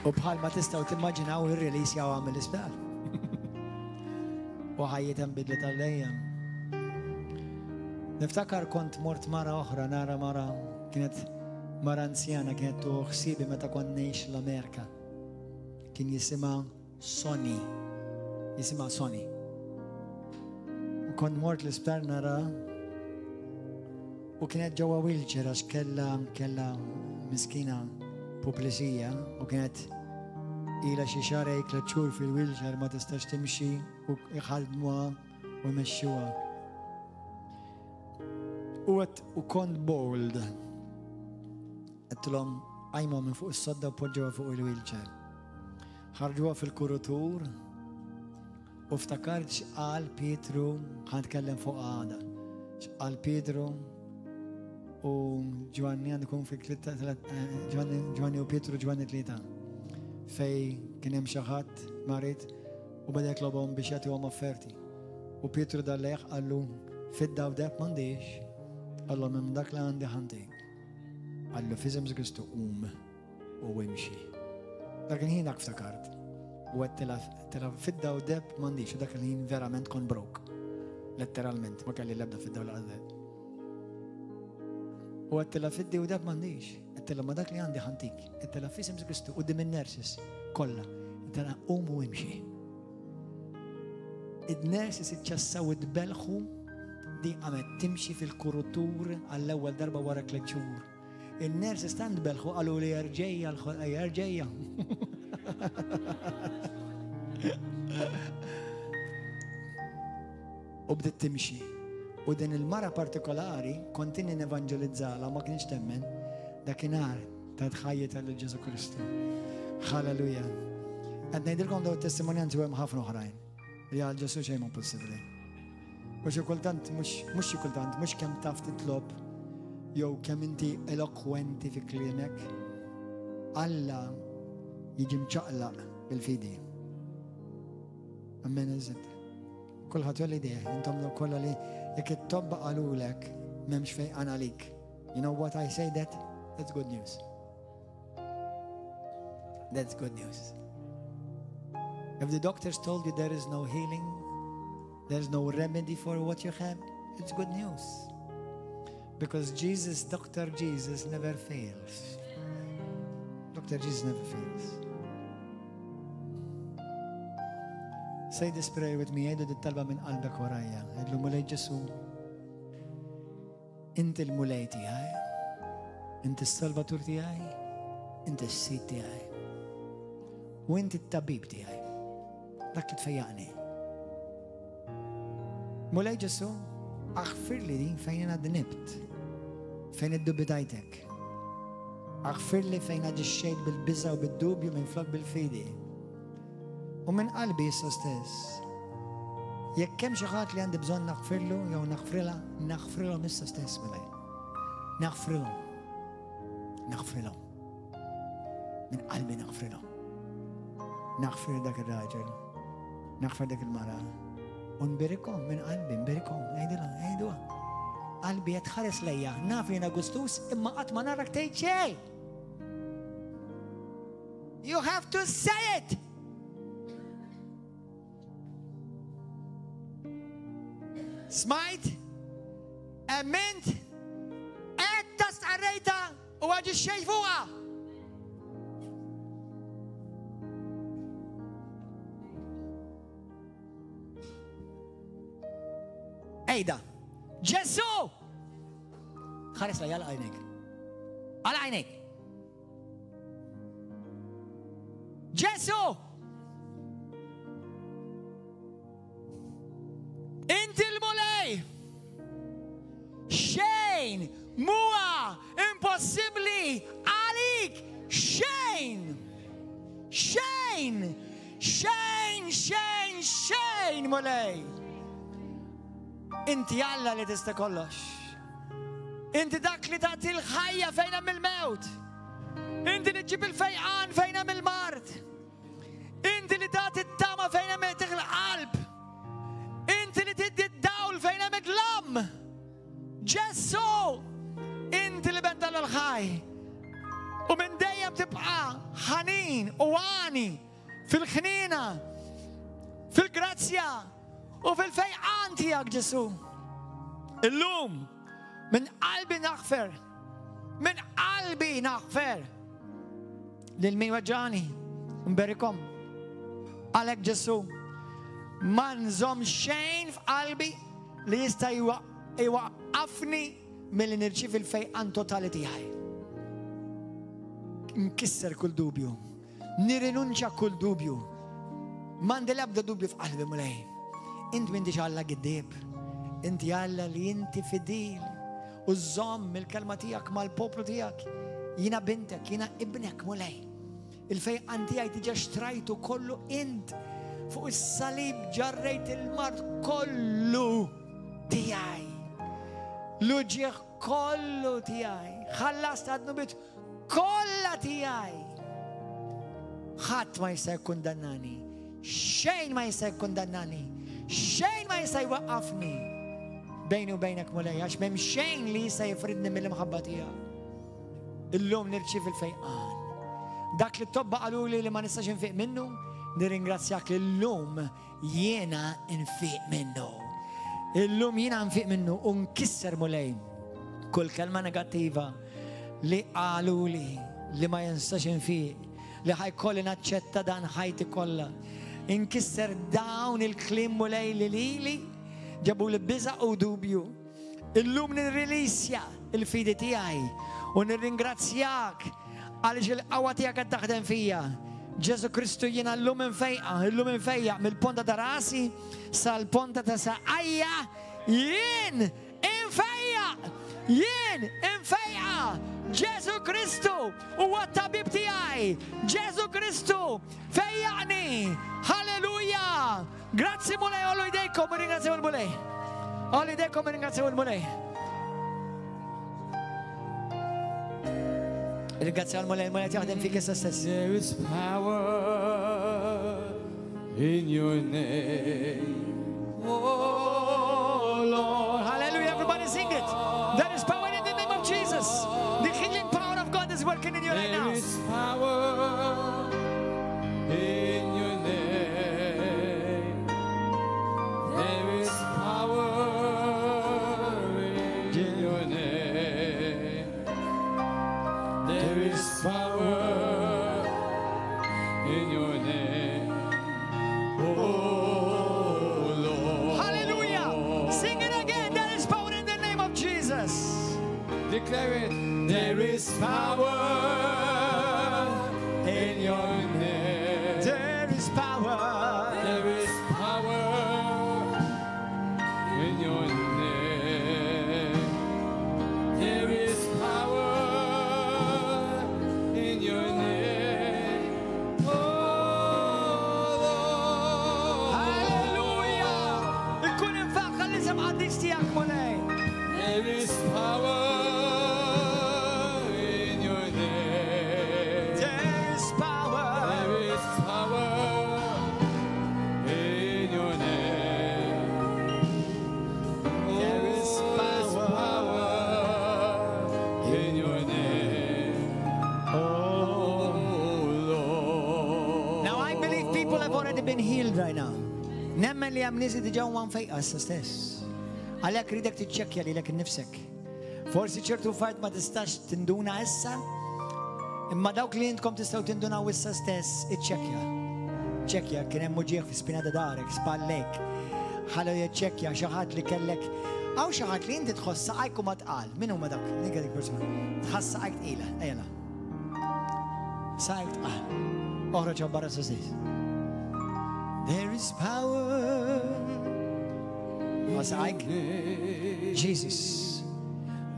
[SPEAKER 1] U bħal ma tistaw timmaġinaw il-release jaw għam l-isptar. U ħajjetem bidlet għal-lejjem. Niftakar kont mort mara oħra, nara mara, kienet mara anzjana, kienet tu ħsibi meta kont nejx l-Amerika. Kien jisima Sonny. Jisima Sonny. U kont mort l-isptar nara u kienet ġewa wheelchair għax kella miskina publisija u kienet ila xi xarej kletxur fil-wheelchair ma tistax timxi u jħadmuha u jmexxuha. U kont bold. Għettilhom għajmu minn fuq is-sodda u poġġuha fuq il-wheelchair. Ħarġuha fil-kurutur u ftakart x'qal Pietru ħankellem fuq għada. X'qal Pietru u Ġwanni għandikun fi Ġwanni u Pietru Ġwanni tlieta. Fej kien hemm xi ħadd marit u beda jitlobhom biex jagħtihom offerti. U Pietru dallejh qallu fid-daw dek m'għandix, qallu minn dak li għandi ħantik. Qallu f'isem Kristu u imxi. Dak il-ħin dak ftakart. U għettila fid-daw deb m'għandix u dak il-ħin verament kon brok. Letteralment, ma kelli l-ebda fid-daw l-għadeb. U għettila fid-daw deb m'għandix. Għettila ma dak li għandi ħantik. Għettila f'isem Kristu u dim il-nurses kollha. Għettila u imxi. Id-nurses iċċassaw id-belħu di għamet timxi fil-kurutur għall-ewwel darba wara kletxur. Il-nurses stand belħu għallu li jarġeja. U bdiet timxi. U din il-mara partikolari kontinni nevangelizzala ma kienx temmen dakinhar ta' tħajjita lil Ġesu Kristu. Halleluja. Qed ngħidilkom daw it-testimonjanzi hemm ħafna oħrajn. Li għal Ġesu xejn ma possibbli. U xi kultant mhux xi kultant mhux kemm taf titlob jew kemm inti elokwenti fi kliemek. Alla jiġi mċaqlaq bil-fidi. Amen iżid. Kulħadd jolli idea, intom kollha li jekk it-tobba qalulek m'hemmx fejn għalik. You know what I say that? That's good news. That's good news. If the doctors told you there is no healing, there is no remedy for what you have, it's good news. Because Jesus, Dr. Jesus never fails. Dr. Jesus never fails. Say this prayer with me. Għajdu dit-talba minn qalbek warajja. Għidlu mulej Ġesu. Inti l-mulej tiegħi. Inti s-salvatur tiegħi. Inti s-sid tiegħi. U inti t-tabib tiegħi. Dak li tfejjaqni. Mulej Ġesu, aħfir li din fejn għad nibt. Fejn id-dubidajtek. Aħfir li fejn għad xejt bil-bizza u bil-dubju minn flok bil-fidi. U minn qalbi jissa stess. Jekk kemm xi ħadd li għandi bżonn naħfirlu jew naħfrilhom issa stess milej. Naħfrilhom. Naħfrilhom. Minn qalbi naħfrilhom. Naħfir dak ir-raġel. Naħfir dak il-mara. ونباركهم من قلبي نباركهم هيدوا قلبي يتخلص ليا نعرف إن أغسطس إما قط ما نراك تيجي شيء. You have to say it. سمعت أمنت أتست عريتها وواجه الشيء فوقها. أيدا جسو خلص لي على عينيك على عينيك جسو انت المولاي شين موا impossibly عليك شين شين شين شين شين مولاي انت يلا اللي تستقلش انت ذاك اللي تعطي الحية فينا من الموت انت اللي تجيب الفيعان فينا من المرض انت اللي تعطي الدم فينا من القلب انت اللي تدي الدول فينا من الغلام جسو انت اللي بدل الخاي ومن دايم تبقى حنين وواني في الخنينة في الجراتسيا وفي الفيعان تياك جسو اللوم من قلبي نغفر من قلبي نغفر للمين وجاني مباركم عليك جسو ما نظام شين في قلبي ليستا يوقفني من اللي نرشي في الفيعان توتاليتي هاي نكسر كل دوبيو نرنونشا كل دوبيو ما ندي أبدا دوبيو في قلبي مولاي انت من ديش الله قديب انت يالا اللي انت فديل والزام من الكلمة تياك مال بوبلو تياك ينا بنتك ينا ابنك مولاي الفيعان تياك تيجي اشتريته كله انت فوق الصليب جريت المرض كله تياي لوجيك كله تياي خلصت النبت كله تياي خات ما يسا كندناني شين ما يسا كندناني شين ما يسا يوقفني بيني وبينك مولاي عش مم شين لي يسا يفردني من المحبة تياك اللوم نرشي في الفيقان داك اللي طب قالوا لي اللي ما نستاش نفيق منه نرنجراسياك اللوم ينا نفيق منه اللوم ينا نفيق منه ونكسر مولاي كل كلمة نيجاتيفا اللي قالوا لي اللي ما ينساش نفيق اللي هيكولنا تشتا دان حياتي كلها انكسر داون الكليم مولاي ليلي جابوا لي بزق ودوبيو اللوم نريليسيا الفيدة تياي ونرنجراسياك على جل قواتيك تخدم فيها جيسو كريستو ينا اللوم مفيع من البونتا دراسي سال بونتا تسايا ين انفيع جيسو كريستو هو الطبيب تياي جيسو كريستو فيعني هاليلويا grazie مولاي اولو ايديكم ringraziamo مولاي اولو ايديكم ringraziamo مولاي ringraziamo مولاي تخدم فيك اساس
[SPEAKER 2] There is power in your name oh Lord
[SPEAKER 1] hallelujah everybody sing it there is power in the name of Jesus the healing power of God is working in you right now
[SPEAKER 2] there is power in your name there is power in your name there is power in your name oh Lord
[SPEAKER 1] hallelujah sing it again there is power in the name of Jesus
[SPEAKER 2] declare it there is power in your name
[SPEAKER 1] there is power
[SPEAKER 2] there is power in your name there is power in your name oh Lord
[SPEAKER 1] hallelujah الكل ينفع خلي سمع ديستياك مولاي
[SPEAKER 2] there is power in your name
[SPEAKER 1] there is power
[SPEAKER 2] there is power in your name
[SPEAKER 1] been healed right now. Nemmen li hemm nies diġà huma mfejqa issa stess. Għalhekk ridek tiċċekkja lilek innifsek. Forsi ċertu fajt ma tistax tinduna issa, imma dawk li intkom tistgħu tindunaw issa stess, iċċekkja. ċekkja kien hemm muġieħ fi spinata darek, spallek. Ħallu jiċċekkja xi ħadd li kellek għaw xi ħadd li inti tħoss saqajk u ma tqal. Min huma dawk? Dik dik persuna. Tħass saqajk tqila, ejla. Saqajk tqal. Oħroġ barra s-sis. There is power. Saqajk. Jesus.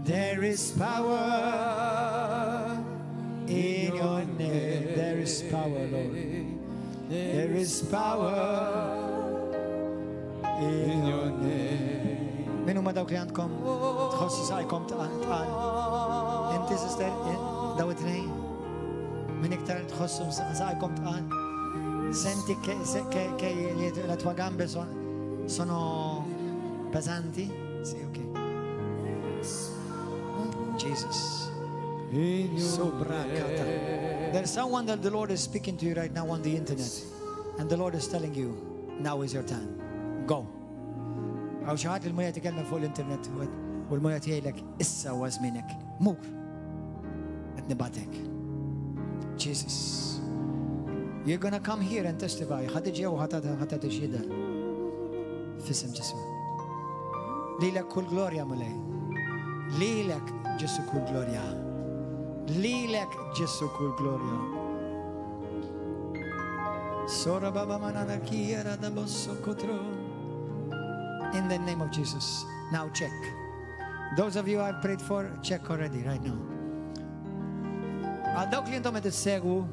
[SPEAKER 1] There is power in your name. There is power, Lord. There is power in your name. Min huma dawk li għandkom tħossu saqajkom tqal. Inti sister daw it-tnejn. Min iktar tħossu saqajkom tqal. Senti che le tue gambe sono pesanti? Sì, ok. Jesus. There's someone that the Lord is speaking to you right now on the internet, and the Lord is telling you, now is your time. Go. Għaw xaħat il-moja tikellem fuq l-internet u l-moja tijajlek issa u għazminek. Mur. Et nibatek. Jesus. You're gonna come here and testify. ħadġew ħatat iġjida. Fissim Ġesu. Lilek kull glorja mulej. Lilek Ġesu kull glorja. Lilek Ġesu kull glorja. Sora baba manana kiera da bosso kotro. In the name of Jesus. Now check. Those of you I've prayed for, check already right now. Għal dawk li jintom għed segwu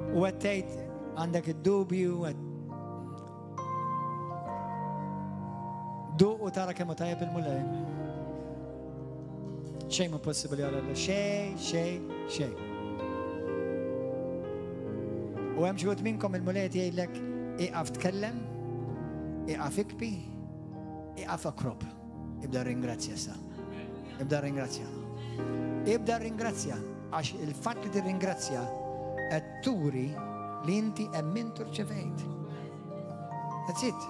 [SPEAKER 1] u għettejt għandek id-dubju du u tara kemmu tajab il-mulej. Xej ma possibli għal xej. U hemm xi minnkom il-mulej jgħidlek iqaf tkellem, iqaf ikbi, iqaf akrob. Ibda ringrazzja sa. Ibda ringrazzja. Għax il-fatt li tirringrazzja qed turi li inti emmintu rċevejt. That's it.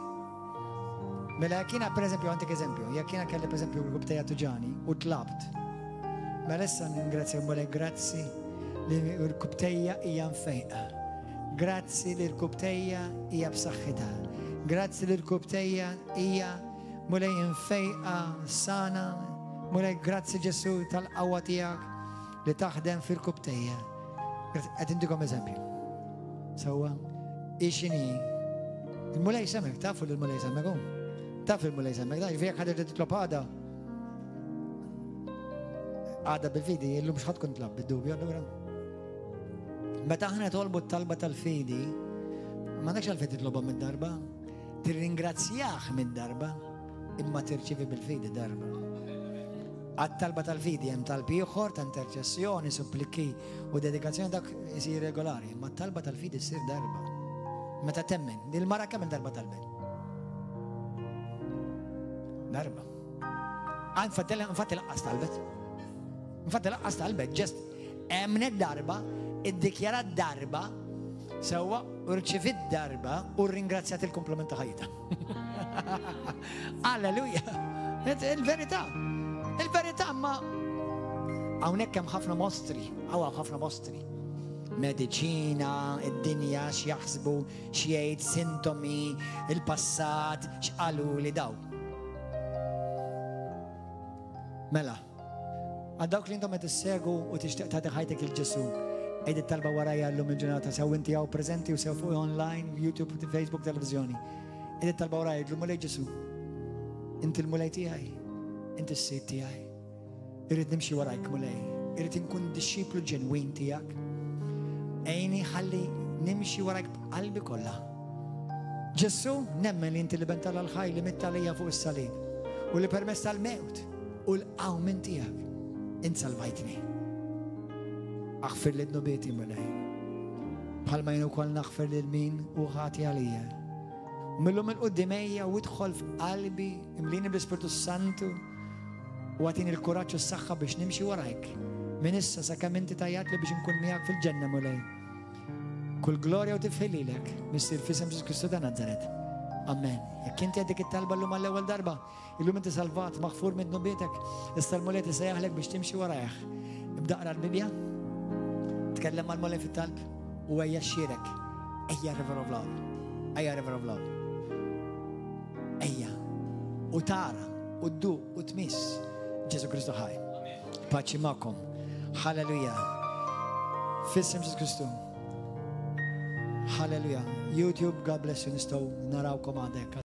[SPEAKER 1] Mela jiena per eżempju, għandek eżempju, jekk jiena kelli per eżempju l-kubtejja tuġani u tlabt. Mela issa ningrazzja mulej grazzi li l-kubtejja hija mfejqa. Grazzi li l-kubtejja hija b'saħħitha. Grazzi li l-kubtejja hija mulej mfejqa sana. Mulej grazzi Ġesu tal-qawwa tiegħek li taħdem fil-kubtejja. Qed indikom eżempju. Sewwa ixini il-mulej semmek, tafu li l-mulej semmek hu? Taf il-mulej semmek, da jekk ħadet titlob għada bil-fidi, illum mhux ħadd tkun tlab bid-dubju allura. Meta aħna tolbu t-talba tal-fidi, m'għandekx għalfejn titlobha mid-darba, tirringrazzjah mid-darba, imma tirċievi bil-fidi darba. Għat-talba tal-fidi hemm talbi ieħor ta' interċessjoni, suppliki u dedikazzjoni dak isir regolari, imma t-talba tal-fidi issir darba. Meta temmen, il-mara kemm il-darba talbet? Darba. Infatti laqqas talbet. Just emnet darba, id-dikjarat darba, sewwa u rċivit darba u ringrazzjat il-komplement ta' ħajta. Alleluja. Il-verità. Il-verità ma hawnhekk hemm ħafna mostri. Mediċina, id-dinja, x'jaħsbu, x'jgħid, sintomi, il-passat, x'qalu li daw. Mela, għaddawk li intom qed issegu u tixtieq tagħti ħajtek il-Ġesu. Ejdi talba warajja llum il-ġurnata sew inti hawn preżenti u sew fuq online, YouTube, Facebook, televiżjoni. Ejdi talba warajja llum mulej Ġesu. Inti l-mulej tiegħi, inti s-sid tiegħi. Irrid nimxi warajk mulej, irrid inkun disċiplu ġenwin tiegħek. Ejni ħalli nimxi warajk b'qalbi kollha. Ġesu nemmen li inti li benta l-ħaj li mitta lejja fuq is-salib u li permess tal-mewt u l-qawmin tiegħek. Int salvajtni. Aħfir li d-nubieti mulej. Bħalma jenu kol naħfir li l-min u ħati għalija. Millum il-qoddimejja u idħol f'qalbi, imlini bl-Ispirtu Santu u għatini l-kuraċ u s-saxħa biex nimxi warajk. Min issa sa kemm inti tajjat li biex nkun miegħek fil-ġenna mulej. Kull glorja u tifħil lilek, missir fisem Ġesu Kristu ta' Nazaret. Amen. Jekk inti għadik it-talba l-lum għall-ewwel darba, illum inti salvat, maħfur minn nubitek, istal-mulet isejjaħlek biex timxi warajh. Ibda qra l-Bibja, tkellem mal-mulej fit-talb u ejja xxierek. Ejja River of Love. Ejja River of Love. Ejja. U tara, u ddu, u tmiss. Ġesu Kristu ħaj. Paċi ma'kom. Halleluja. Fissim Ġesu Kristu. Halleluja. YouTube, God bless you, nistaw narawkom għadek.